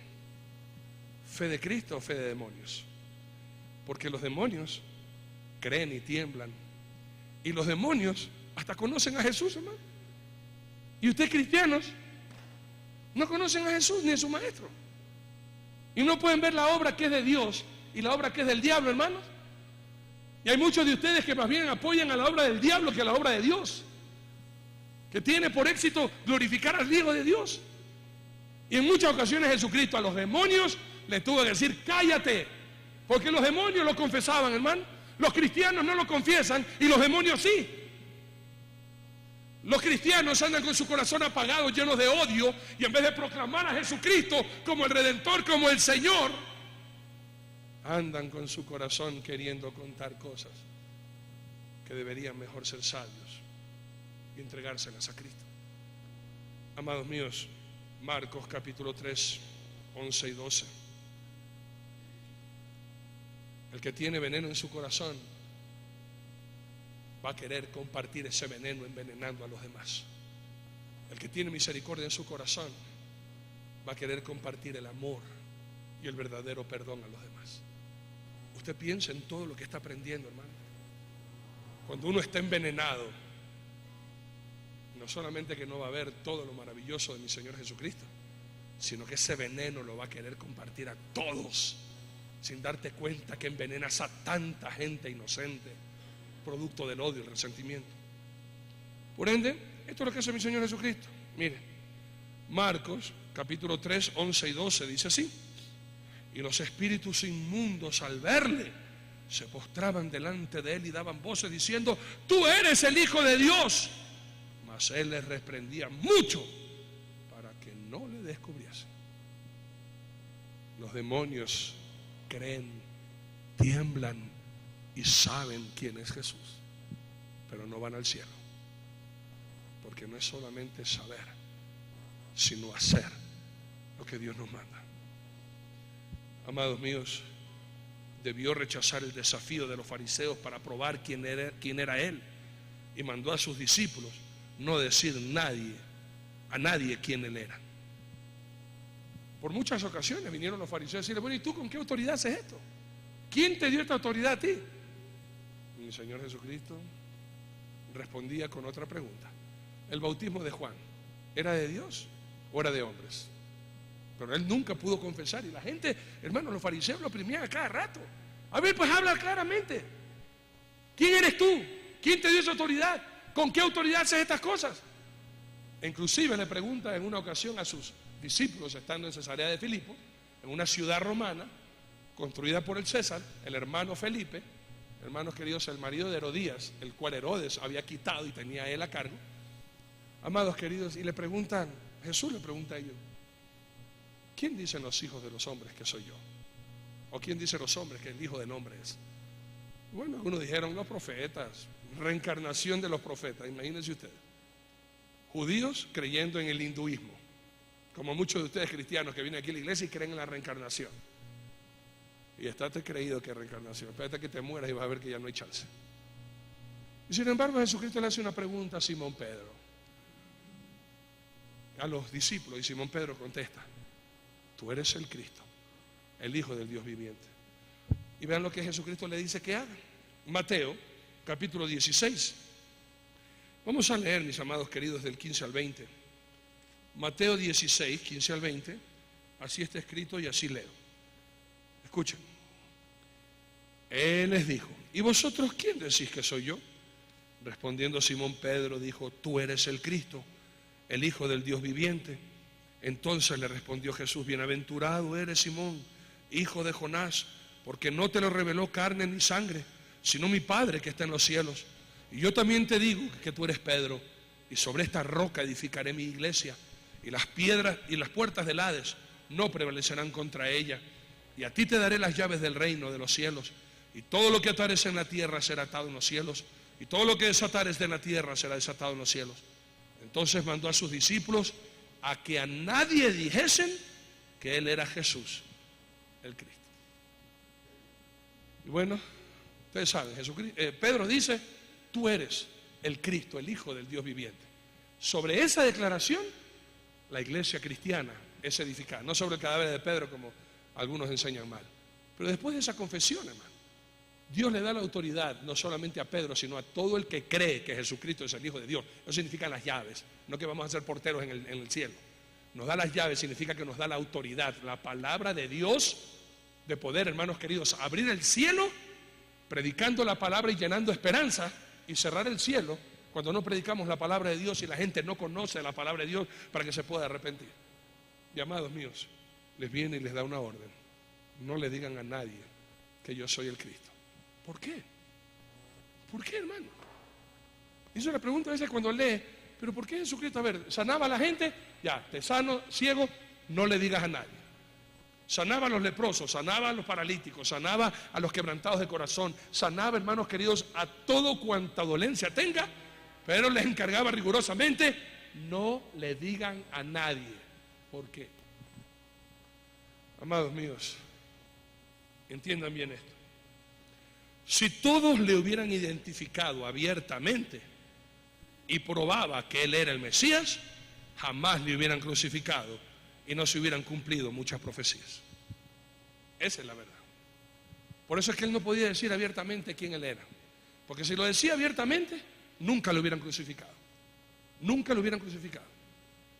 ¿Fe de Cristo o fe de demonios? Porque los demonios creen y tiemblan. Y los demonios hasta conocen a Jesús, hermano. Y ustedes, cristianos, no conocen a Jesús ni a su Maestro. Y no pueden ver la obra que es de Dios y la obra que es del diablo, hermanos. Y hay muchos de ustedes que más bien apoyan a la obra del diablo que a la obra de Dios, que tiene por éxito glorificar al Hijo de Dios. Y en muchas ocasiones Jesucristo a los demonios les tuvo que decir: cállate. Porque los demonios lo confesaban, hermano. Los cristianos no lo confiesan y los demonios sí. Los cristianos andan con su corazón apagado, llenos de odio, y en vez de proclamar a Jesucristo como el Redentor, como el Señor, andan con su corazón queriendo contar cosas que deberían mejor ser sabios y entregárselas a Cristo. Amados míos, Marcos capítulo 3, 11 y 12. El que tiene veneno en su corazón va a querer compartir ese veneno envenenando a los demás. El que tiene misericordia en su corazón va a querer compartir el amor y el verdadero perdón a los demás. Usted piensa en todo lo que está aprendiendo, hermano. Cuando uno está envenenado, no solamente que no va a ver todo lo maravilloso de mi Señor Jesucristo, sino que ese veneno lo va a querer compartir a todos, sin darte cuenta que envenenas a tanta gente inocente, producto del odio y el resentimiento. Por ende, esto es lo que hace mi Señor Jesucristo. Mire, Marcos capítulo 3, 11 y 12 dice así: y los espíritus inmundos al verle se postraban delante de él y daban voces diciendo: tú eres el Hijo de Dios. Mas él les reprendía mucho para que no le descubriesen. Los demonios creen, tiemblan y saben quién es Jesús, pero no van al cielo, porque no es solamente saber, sino hacer lo que Dios nos manda. Amados míos, debió rechazar el desafío de los fariseos para probar quién era él, y mandó a sus discípulos no decir a nadie quién él era. Por muchas ocasiones vinieron los fariseos a decirle: bueno, ¿y tú con qué autoridad haces esto? ¿Quién te dio esta autoridad a ti? Y mi Señor Jesucristo respondía con otra pregunta: ¿el bautismo de Juan era de Dios o era de hombres? Pero él nunca pudo confesar, y la gente, hermano, los fariseos lo oprimían a cada rato. A ver, pues habla claramente. ¿Quién eres tú? ¿Quién te dio esa autoridad? ¿Con qué autoridad haces estas cosas? E inclusive le pregunta en una ocasión a sus discípulos, estando en Cesarea de Filipo, en una ciudad romana construida por el César, el hermano Felipe, hermanos queridos, el marido de Herodías, el cual Herodes había quitado y tenía él a cargo. Amados queridos, y le preguntan, Jesús le pregunta a ellos: ¿quién dicen los hijos de los hombres que soy yo? ¿O quién dice los hombres que el Hijo del Hombre es? Bueno, algunos dijeron los profetas, reencarnación de los profetas. Imagínense ustedes, judíos creyendo en el hinduismo, como muchos de ustedes cristianos que vienen aquí a la iglesia y creen en la reencarnación. Y estate creído que es reencarnación. Espérate que te mueras y vas a ver que ya no hay chance. Y sin embargo, Jesucristo le hace una pregunta a Simón Pedro, a los discípulos, y Simón Pedro contesta: tú eres el Cristo, el Hijo del Dios viviente. Y vean lo que Jesucristo le dice que haga. Mateo capítulo 16. Vamos a leer, mis amados queridos, del 15 al 20. Mateo 16, 15 al 20. Así está escrito y así leo. Escuchen. Él les dijo: ¿y vosotros quién decís que soy yo? Respondiendo Simón Pedro dijo: tú eres el Cristo, el Hijo del Dios viviente. Entonces le respondió Jesús: bienaventurado eres, Simón, hijo de Jonás, porque no te lo reveló carne ni sangre, sino mi Padre que está en los cielos. Y yo también te digo que tú eres Pedro, y sobre esta roca edificaré mi iglesia, y las piedras y las puertas del Hades no prevalecerán contra ella. Y a ti te daré las llaves del reino de los cielos, y todo lo que atares en la tierra será atado en los cielos, y todo lo que desatares de la tierra será desatado en los cielos. Entonces mandó a sus discípulos a que a nadie dijesen que él era Jesús, el Cristo. Y bueno, ustedes saben, Pedro dice: tú eres el Cristo, el Hijo del Dios viviente. Sobre esa declaración, la iglesia cristiana es edificada, no sobre el cadáver de Pedro como algunos enseñan mal. Pero después de esa confesión, hermano, Dios le da la autoridad no solamente a Pedro, sino a todo el que cree que Jesucristo es el Hijo de Dios. Eso significa las llaves, no que vamos a ser porteros en el cielo. Nos da las llaves, significa que nos da la autoridad, la palabra de Dios, de poder, hermanos queridos, abrir el cielo predicando la palabra y llenando esperanza, y cerrar el cielo cuando no predicamos la palabra de Dios y la gente no conoce la palabra de Dios para que se pueda arrepentir. Y amados míos, les viene y les da una orden: no le digan a nadie que yo soy el Cristo. ¿Por qué? ¿Por qué, hermano? Y eso le pregunto a veces cuando lee pero ¿por qué Jesucristo? A ver, sanaba a la gente, ya, te sano, ciego, no le digas a nadie. Sanaba a los leprosos, sanaba a los paralíticos, sanaba a los quebrantados de corazón, sanaba, hermanos queridos, a todo cuanta dolencia tenga, pero les encargaba rigurosamente, no le digan a nadie. ¿Por qué? Amados míos, entiendan bien esto. Si todos le hubieran identificado abiertamente y probaba que él era el Mesías, jamás le hubieran crucificado y no se hubieran cumplido muchas profecías. Esa es la verdad. Por eso es que él no podía decir abiertamente quién él era, porque si lo decía abiertamente, nunca lo hubieran crucificado. Nunca lo hubieran crucificado.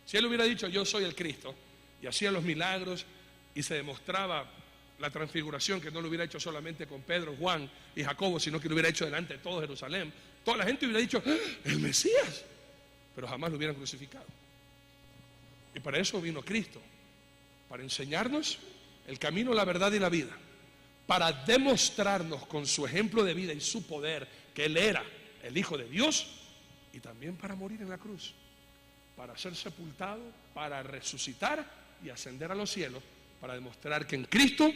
Si él hubiera dicho yo soy el Cristo y hacía los milagros y se demostraba la transfiguración, que no lo hubiera hecho solamente con Pedro, Juan y Jacobo, sino que lo hubiera hecho delante de todo Jerusalén, toda la gente hubiera dicho el Mesías, pero jamás lo hubieran crucificado. Y para eso vino Cristo, para enseñarnos el camino, la verdad y la vida, para demostrarnos con su ejemplo de vida y su poder que Él era el Hijo de Dios, y también para morir en la cruz, para ser sepultado, para resucitar y ascender a los cielos, para demostrar que en Cristo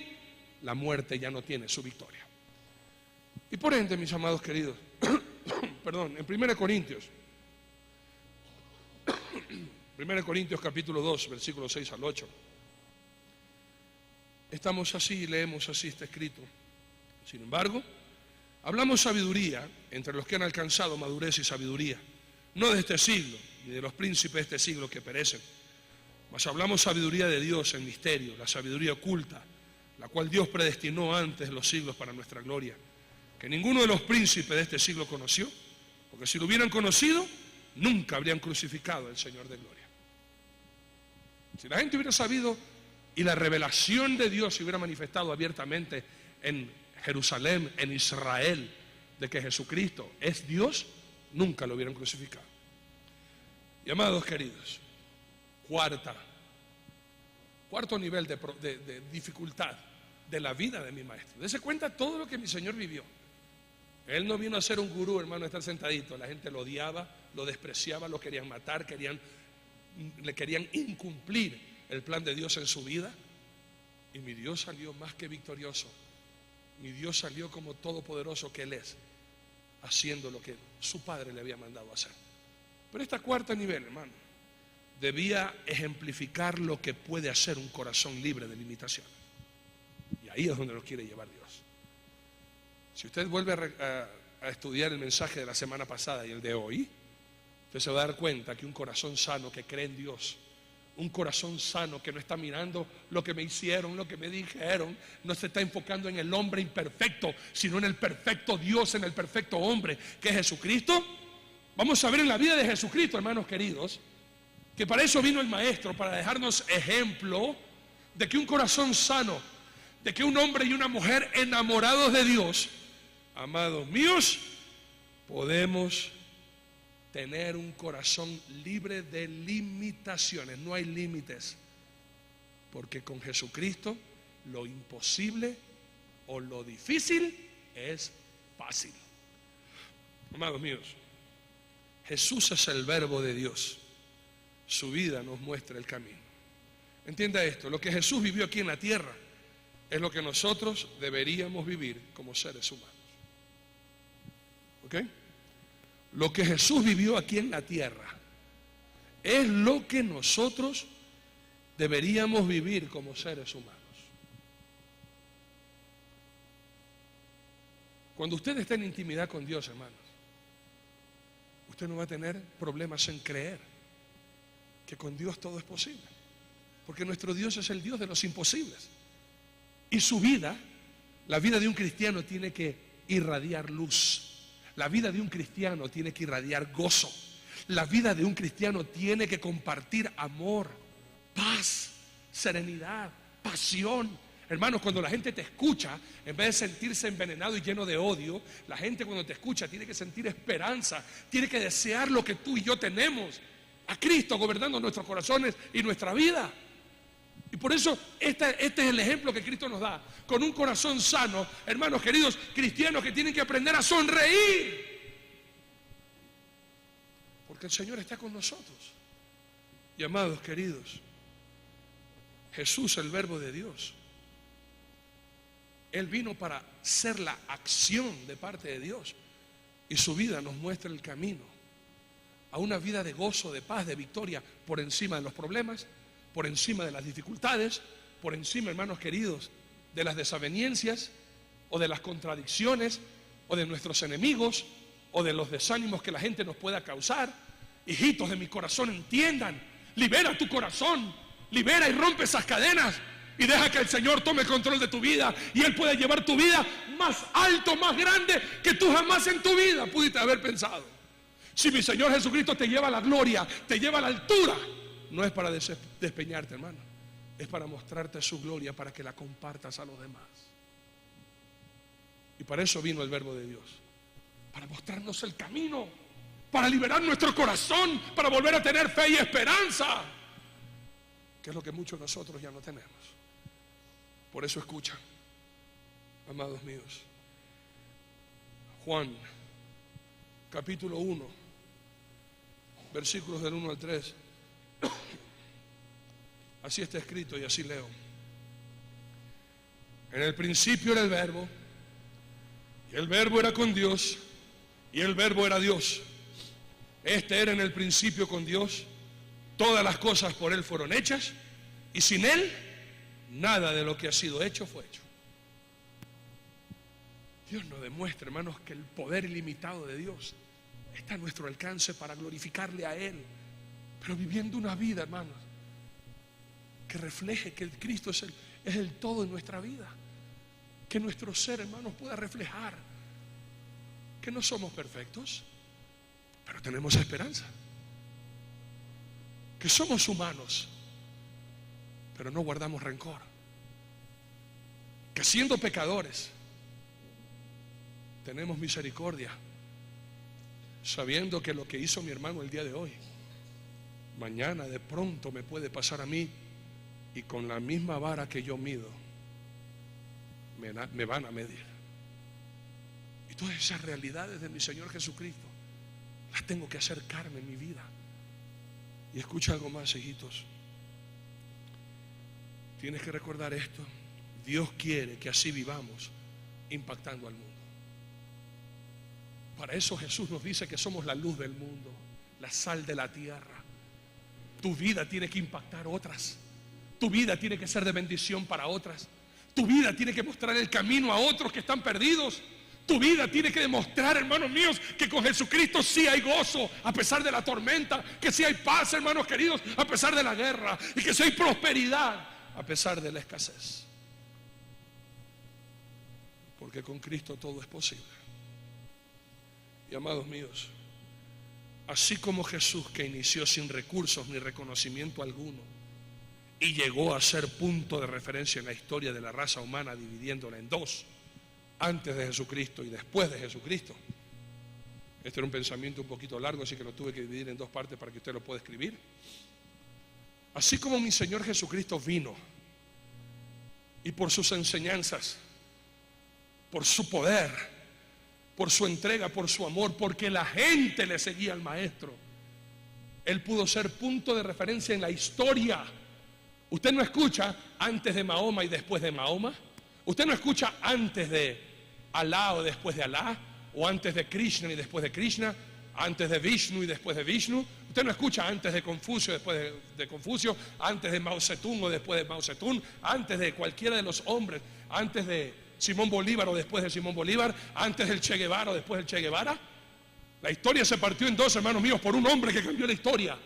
la muerte ya no tiene su victoria. Y por ende, mis amados queridos, perdón, en 1 Corintios capítulo 2, versículos 6 al 8, estamos así, leemos así, está escrito: sin embargo, hablamos sabiduría entre los que han alcanzado madurez y sabiduría, no de este siglo, ni de los príncipes de este siglo que perecen, mas hablamos sabiduría de Dios en misterio, la sabiduría oculta, la cual Dios predestinó antes de los siglos para nuestra gloria, que ninguno de los príncipes de este siglo conoció, porque si lo hubieran conocido, nunca habrían crucificado al Señor de gloria. Si la gente hubiera sabido y la revelación de Dios se hubiera manifestado abiertamente en Jerusalén, en Israel, de que Jesucristo es Dios, nunca lo hubieran crucificado. Y amados queridos, cuarto nivel de dificultad de la vida de mi maestro. Dese cuenta todo lo que mi Señor vivió. Él no vino a ser un gurú, hermano, a estar sentadito. La gente lo odiaba, lo despreciaba, lo querían matar, le querían incumplir el plan de Dios en su vida. Y mi Dios salió más que victorioso. Mi Dios salió como todopoderoso que Él es, haciendo lo que su Padre le había mandado hacer. Pero este cuarto nivel, hermano, debía ejemplificar lo que puede hacer un corazón libre de limitaciones. Y ahí es donde nos quiere llevar Dios. Si usted vuelve a estudiar el mensaje de la semana pasada y el de hoy, usted se va a dar cuenta que un corazón sano que cree en Dios, un corazón sano que no está mirando lo que me hicieron, lo que me dijeron, no se está enfocando en el hombre imperfecto, sino en el perfecto Dios, en el perfecto hombre que es Jesucristo. Vamos a ver en la vida de Jesucristo, hermanos queridos, que para eso vino el Maestro, para dejarnos ejemplo de que un corazón sano, de que un hombre y una mujer enamorados de Dios, amados míos, podemos tener un corazón libre de limitaciones. No hay límites, porque con Jesucristo lo imposible o lo difícil es fácil. Amados míos, Jesús es el Verbo de Dios. Su vida nos muestra el camino. Entienda esto: lo que Jesús vivió aquí en la tierra es lo que nosotros deberíamos vivir como seres humanos. ¿Ok? Lo que Jesús vivió aquí en la tierra es lo que nosotros deberíamos vivir como seres humanos. Cuando usted esté en intimidad con Dios, hermanos, usted no va a tener problemas en creer que con Dios todo es posible, porque nuestro Dios es el Dios de los imposibles. Y su vida, la vida de un cristiano, tiene que irradiar luz. La vida de un cristiano tiene que irradiar gozo. La vida de un cristiano tiene que compartir amor, paz, serenidad, pasión. Hermanos, cuando la gente te escucha, en vez de sentirse envenenado y lleno de odio, la gente cuando te escucha tiene que sentir esperanza, tiene que desear lo que tú y yo tenemos, a Cristo gobernando nuestros corazones y nuestra vida. Y por eso este es el ejemplo que Cristo nos da. Con un corazón sano, hermanos queridos, cristianos que tienen que aprender a sonreír. Porque el Señor está con nosotros. Y amados queridos, Jesús, el Verbo de Dios, Él vino para ser la acción de parte de Dios. Y su vida nos muestra el camino a una vida de gozo, de paz, de victoria, por encima de los problemas, por encima de las dificultades, por encima, hermanos queridos, de las desavenencias o de las contradicciones o de nuestros enemigos o de los desánimos que la gente nos pueda causar. Hijitos de mi corazón, entiendan, libera tu corazón, libera y rompe esas cadenas y deja que el Señor tome control de tu vida, y Él puede llevar tu vida más alto, más grande que tú jamás en tu vida pudiste haber pensado. Si mi Señor Jesucristo te lleva a la gloria, te lleva a la altura, no es para despeñarte, hermano, es para mostrarte su gloria, para que la compartas a los demás. Y para eso vino el Verbo de Dios, para mostrarnos el camino, para liberar nuestro corazón, para volver a tener fe y esperanza, que es lo que muchos de nosotros ya no tenemos. Por eso escuchan, amados míos, Juan capítulo 1, versículos del 1 al 3. Así está escrito y así leo. En el principio era el Verbo, y el Verbo era con Dios, y el Verbo era Dios. Este era en el principio con Dios. Todas las cosas por Él fueron hechas, y sin Él nada de lo que ha sido hecho fue hecho. Dios nos demuestra, hermanos, que el poder ilimitado de Dios está a nuestro alcance para glorificarle a Él, pero viviendo una vida, hermanos, que refleje que el Cristo es el todo en nuestra vida, que nuestro ser, hermanos, pueda reflejar que no somos perfectos, pero tenemos esperanza, que somos humanos, pero no guardamos rencor, que siendo pecadores tenemos misericordia, sabiendo que lo que hizo mi hermano el día de hoy, mañana de pronto me puede pasar a mí, y con la misma vara que yo mido me van a medir. Y todas esas realidades de mi Señor Jesucristo las tengo que acercarme en mi vida. Y escucha algo más, hijitos, tienes que recordar esto: Dios quiere que así vivamos, impactando al mundo. Para eso Jesús nos dice que somos la luz del mundo, la sal de la tierra. Tu vida tiene que impactar otras. Tu vida tiene que ser de bendición para otras. Tu vida tiene que mostrar el camino a otros que están perdidos. Tu vida tiene que demostrar, hermanos míos, que con Jesucristo sí hay gozo a pesar de la tormenta, que sí hay paz, hermanos queridos, a pesar de la guerra, y que sí hay prosperidad a pesar de la escasez. Porque con Cristo todo es posible. Y amados míos, así como Jesús, que inició sin recursos ni reconocimiento alguno y llegó a ser punto de referencia en la historia de la raza humana, dividiéndola en dos, antes de Jesucristo y después de Jesucristo. Este era un pensamiento un poquito largo, así que lo tuve que dividir en dos partes para que usted lo pueda escribir. Así como mi Señor Jesucristo vino y por sus enseñanzas, por su poder, por su entrega, por su amor, porque la gente le seguía al Maestro, Él pudo ser punto de referencia en la historia. Usted no escucha antes de Mahoma y después de Mahoma. Usted no escucha antes de Alá o después de Alá, o antes de Krishna y después de Krishna, antes de Vishnu y después de Vishnu. Usted no escucha antes de Confucio, después de Confucio, antes de Mao Zedong o después de Mao Zedong, antes de cualquiera de los hombres, antes de Simón Bolívar o después de Simón Bolívar, antes del Che Guevara o después del Che Guevara. La historia se partió en dos, hermanos míos, por un hombre que cambió la historia,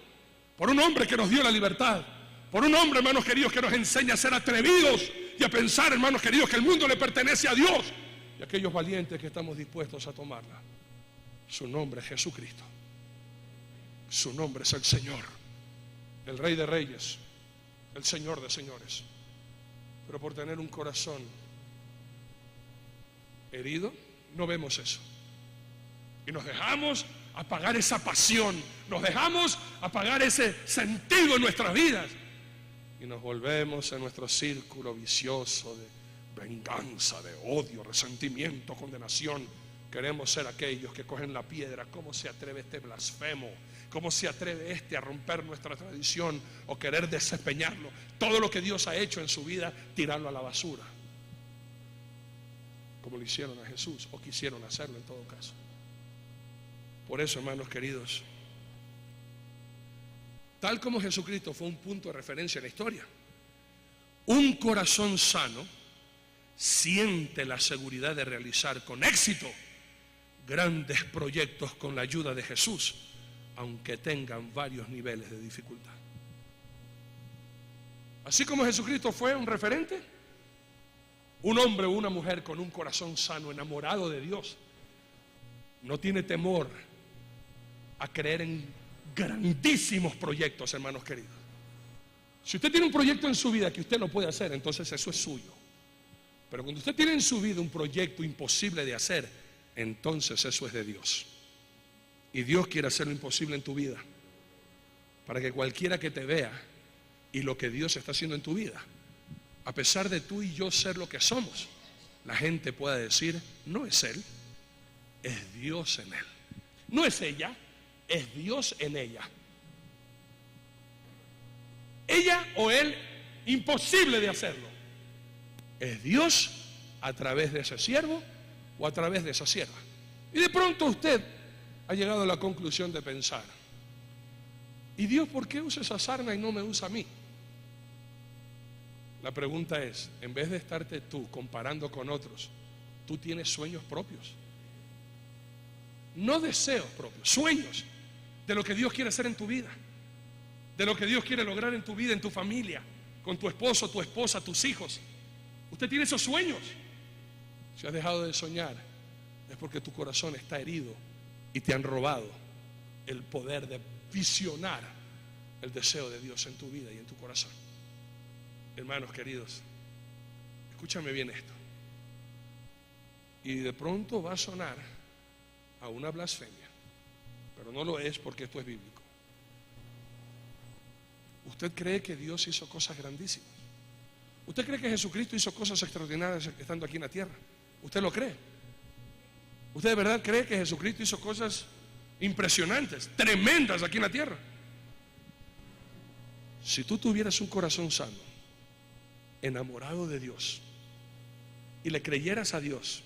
por un hombre que nos dio la libertad, por un hombre, hermanos queridos, que nos enseña a ser atrevidos y a pensar, hermanos queridos, que el mundo le pertenece a Dios, y aquellos valientes que estamos dispuestos a tomarla. Su nombre es Jesucristo. Su nombre es el Señor, el Rey de Reyes, el Señor de Señores. Pero por tener un corazón herido, no vemos eso. Y nos dejamos apagar esa pasión, nos dejamos apagar ese sentido en nuestras vidas. Y nos volvemos en nuestro círculo vicioso de venganza, de odio, resentimiento, condenación. Queremos ser aquellos que cogen la piedra. ¿Cómo se atreve este blasfemo? ¿Cómo se atreve a romper nuestra tradición o querer desempeñarlo? Todo lo que Dios ha hecho en su vida, tirarlo a la basura, como lo hicieron a Jesús, o quisieron hacerlo en todo caso. Por eso, hermanos queridos, tal como Jesucristo fue un punto de referencia en la historia, un corazón sano siente la seguridad de realizar con éxito grandes proyectos con la ayuda de Jesús, aunque tengan varios niveles de dificultad. Así como Jesucristo fue un referente, un hombre o una mujer con un corazón sano, enamorado de Dios, no tiene temor a creer en grandísimos proyectos, hermanos queridos. Si usted tiene un proyecto en su vida que usted no puede hacer, entonces eso es suyo. Pero cuando usted tiene en su vida un proyecto imposible de hacer, entonces eso es de Dios. Y Dios quiere hacer lo imposible en tu vida, para que cualquiera que te vea y lo que Dios está haciendo en tu vida, a pesar de tú y yo ser lo que somos, la gente pueda decir: no es Él, es Dios en Él. No es ella, es Dios en ella. Ella o él, imposible de hacerlo. Es Dios a través de ese siervo o a través de esa sierva. Y de pronto usted ha llegado a la conclusión de pensar: ¿y Dios por qué usa esa sarna y no me usa a mí? La pregunta es, en vez de estarte tú comparando con otros, tú tienes sueños propios. No deseos propios, sueños de lo que Dios quiere hacer en tu vida, de lo que Dios quiere lograr en tu vida, en tu familia, con tu esposo, tu esposa, tus hijos. Usted tiene esos sueños. Si has dejado de soñar, es porque tu corazón está herido y te han robado el poder de visionar el deseo de Dios en tu vida y en tu corazón. Hermanos queridos, escúchame bien esto. Y de pronto va a sonar a una blasfemia, pero no lo es, porque esto es bíblico. ¿Usted cree que Dios hizo cosas grandísimas? ¿Usted cree que Jesucristo hizo cosas extraordinarias estando aquí en la tierra? ¿Usted lo cree? ¿Usted de verdad cree que Jesucristo hizo cosas impresionantes, tremendas aquí en la tierra? Si tú tuvieras un corazón sano, enamorado de Dios, y le creyeras a Dios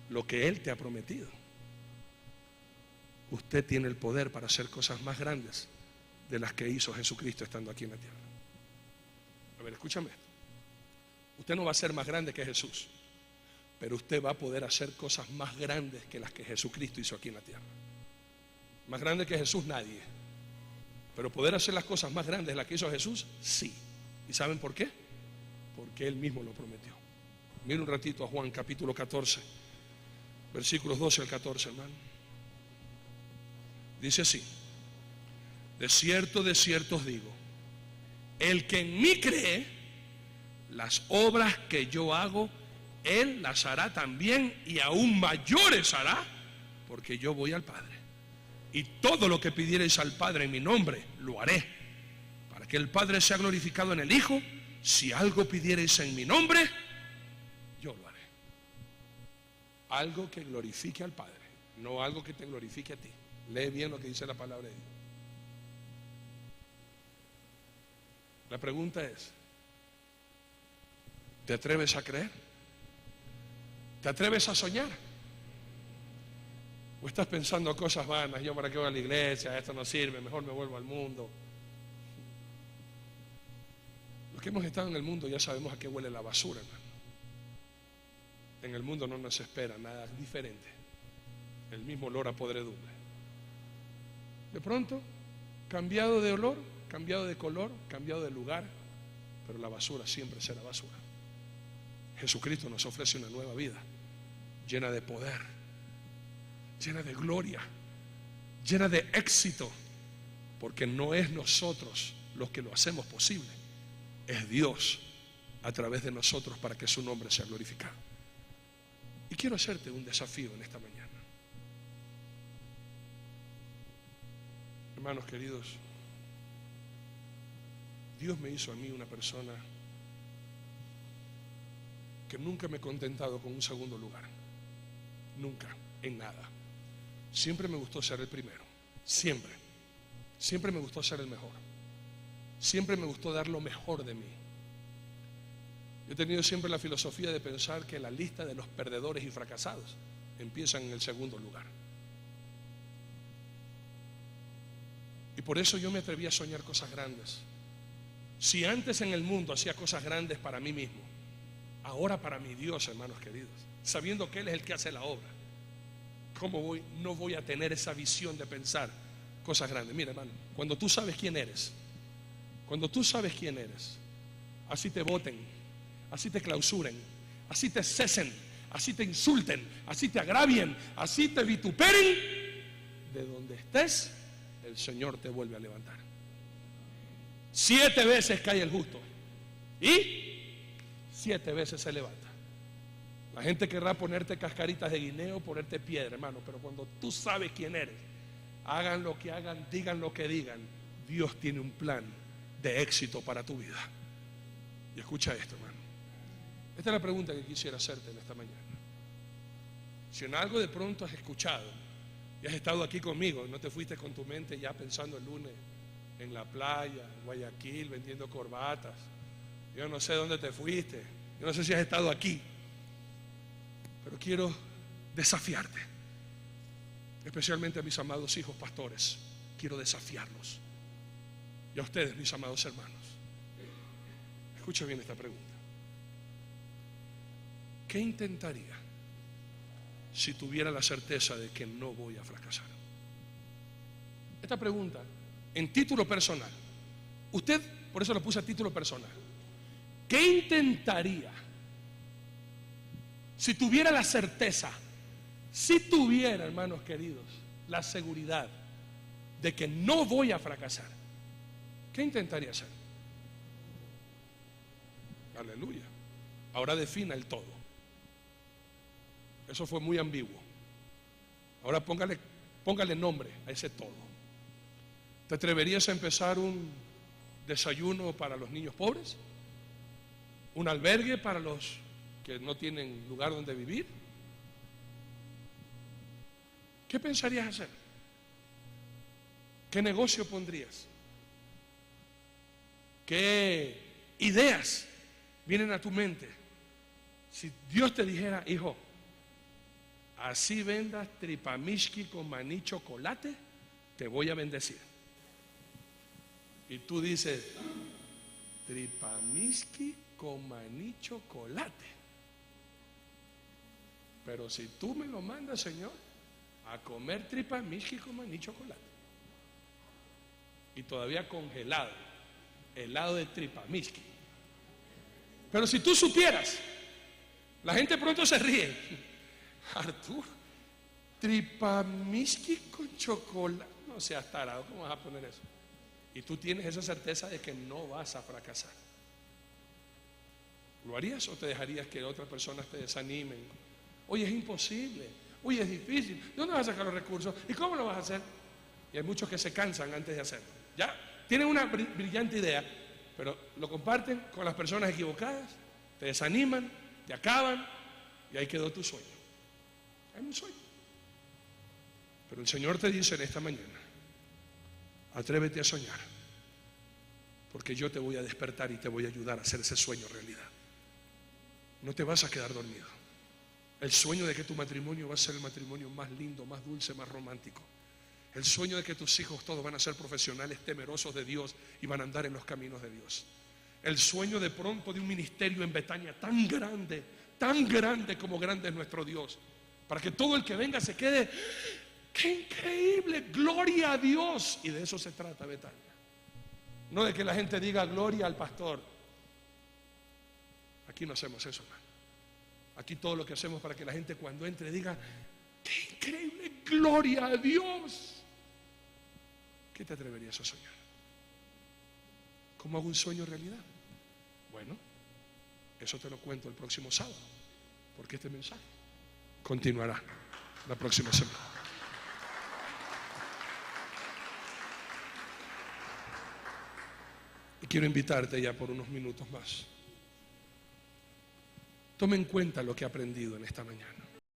lo que Él te ha prometido, usted tiene el poder para hacer cosas más grandes de las que hizo Jesucristo estando aquí en la tierra. A ver, escúchame esto. Usted no va a ser más grande que Jesús, pero usted va a poder hacer cosas más grandes que las que Jesucristo hizo aquí en la tierra. Más grande que Jesús nadie, pero poder hacer las cosas más grandes de las que hizo Jesús, sí. ¿Y saben por qué? Porque Él mismo lo prometió. Mira un ratito a Juan capítulo 14, versículos 12 al 14, hermano. Dice así: de cierto os digo, el que en mí cree, las obras que yo hago, Él las hará también, y aún mayores hará, porque yo voy al Padre. Y todo lo que pidiereis al Padre en mi nombre, lo haré, para que el Padre sea glorificado en el Hijo. Si algo pidiereis en mi nombre, yo lo haré. Algo que glorifique al Padre, no algo que te glorifique a ti. Lee bien lo que dice la palabra de Dios. La pregunta es: ¿te atreves a creer? ¿Te atreves a soñar? ¿O estás pensando cosas vanas? Yo para qué voy a la iglesia, esto no sirve, mejor me vuelvo al mundo. Los que hemos estado en el mundo ya sabemos a qué huele la basura, hermano. En el mundo no nos espera nada diferente, el mismo olor a podredumbre. De pronto, cambiado de olor, cambiado de color, cambiado de lugar, pero la basura siempre será basura. Jesucristo nos ofrece una nueva vida, llena de poder, llena de gloria, llena de éxito, porque no es nosotros los que lo hacemos posible, es Dios a través de nosotros para que su nombre sea glorificado. Y quiero hacerte un desafío en esta mañana. Hermanos queridos, Dios me hizo a mí una persona que nunca me he contentado con un segundo lugar. Nunca, en nada. Siempre me gustó ser el primero, siempre. Siempre me gustó ser el mejor. Siempre me gustó dar lo mejor de mí. Yo he tenido siempre la filosofía de pensar que la lista de los perdedores y fracasados empiezan en el segundo lugar. Y por eso yo me atreví a soñar cosas grandes. Si antes en el mundo hacía cosas grandes para mí mismo, ahora para mi Dios, hermanos queridos, sabiendo que Él es el que hace la obra, no voy a tener esa visión de pensar cosas grandes? Mira, hermano, cuando tú sabes quién eres, así te voten, así te clausuren, así te cesen, así te insulten, así te agravien, así te vituperen, de donde estés, el Señor te vuelve a levantar. 7 veces cae el justo y 7 veces se levanta. La gente querrá ponerte cascaritas de guineo, ponerte piedra, hermano, pero cuando tú sabes quién eres, hagan lo que hagan, digan lo que digan, Dios tiene un plan de éxito para tu vida. Y escucha esto, hermano. Esta es la pregunta que quisiera hacerte en esta mañana. Si en algo de pronto has escuchado y has estado aquí conmigo, no te fuiste con tu mente ya pensando el lunes en la playa, en Guayaquil, vendiendo corbatas, yo no sé dónde te fuiste, yo no sé si has estado aquí, pero quiero desafiarte, especialmente a mis amados hijos pastores. Quiero desafiarlos, y a ustedes, mis amados hermanos. Escucha bien esta pregunta. ¿Qué intentaría si tuviera la certeza de que no voy a fracasar? Esta pregunta, en título personal, usted, por eso lo puse a título personal. ¿Qué intentaría si tuviera la certeza, si tuviera, hermanos queridos, la seguridad de que no voy a fracasar? ¿Qué intentaría hacer? Aleluya. Ahora defina el todo. Eso fue muy ambiguo. Ahora póngale nombre a ese todo. ¿Te atreverías a empezar un desayuno para los niños pobres? ¿Un albergue para los que no tienen lugar donde vivir? ¿Qué pensarías hacer? ¿Qué negocio pondrías? ¿Qué ideas vienen a tu mente? Si Dios te dijera, hijo, así vendas tripamishki con maní chocolate, te voy a bendecir. Y tú dices, tripamishki con maní chocolate. Pero si tú me lo mandas, Señor, a comer tripamishki con maní chocolate, y todavía congelado, helado de tripamishki. Pero si tú supieras, la gente pronto se ríe. Arturo, tripamishki con chocolate, no seas tarado, ¿cómo vas a poner eso? Y tú tienes esa certeza de que no vas a fracasar. ¿Lo harías o te dejarías que otras personas te desanimen? Oye, es imposible, oye, es difícil, ¿de dónde vas a sacar los recursos? ¿Y cómo lo vas a hacer? Y hay muchos que se cansan antes de hacerlo. Ya tienen una brillante idea, pero lo comparten con las personas equivocadas, te desaniman, te acaban, y ahí quedó tu sueño. Hay un sueño. Pero el Señor te dice en esta mañana, atrévete a soñar, porque yo te voy a despertar y te voy a ayudar a hacer ese sueño realidad. No te vas a quedar dormido. El sueño de que tu matrimonio va a ser el matrimonio más lindo, más dulce, más romántico. El sueño de que tus hijos todos van a ser profesionales temerosos de Dios y van a andar en los caminos de Dios. El sueño de pronto de un ministerio en Betania tan grande como grande es nuestro Dios, para que todo el que venga se quede, ¡qué increíble! ¡Gloria a Dios! Y de eso se trata Betania. No de que la gente diga gloria al pastor. Aquí no hacemos eso, hermano. Aquí todo lo que hacemos para que la gente cuando entre diga, ¡qué increíble! ¡Gloria a Dios! ¿Qué te atreverías a soñar? ¿Cómo hago un sueño realidad? Bueno, eso te lo cuento el próximo sábado, porque este mensaje continuará la próxima semana. Y quiero invitarte ya por unos minutos más. Tome en cuenta lo que he aprendido en esta mañana.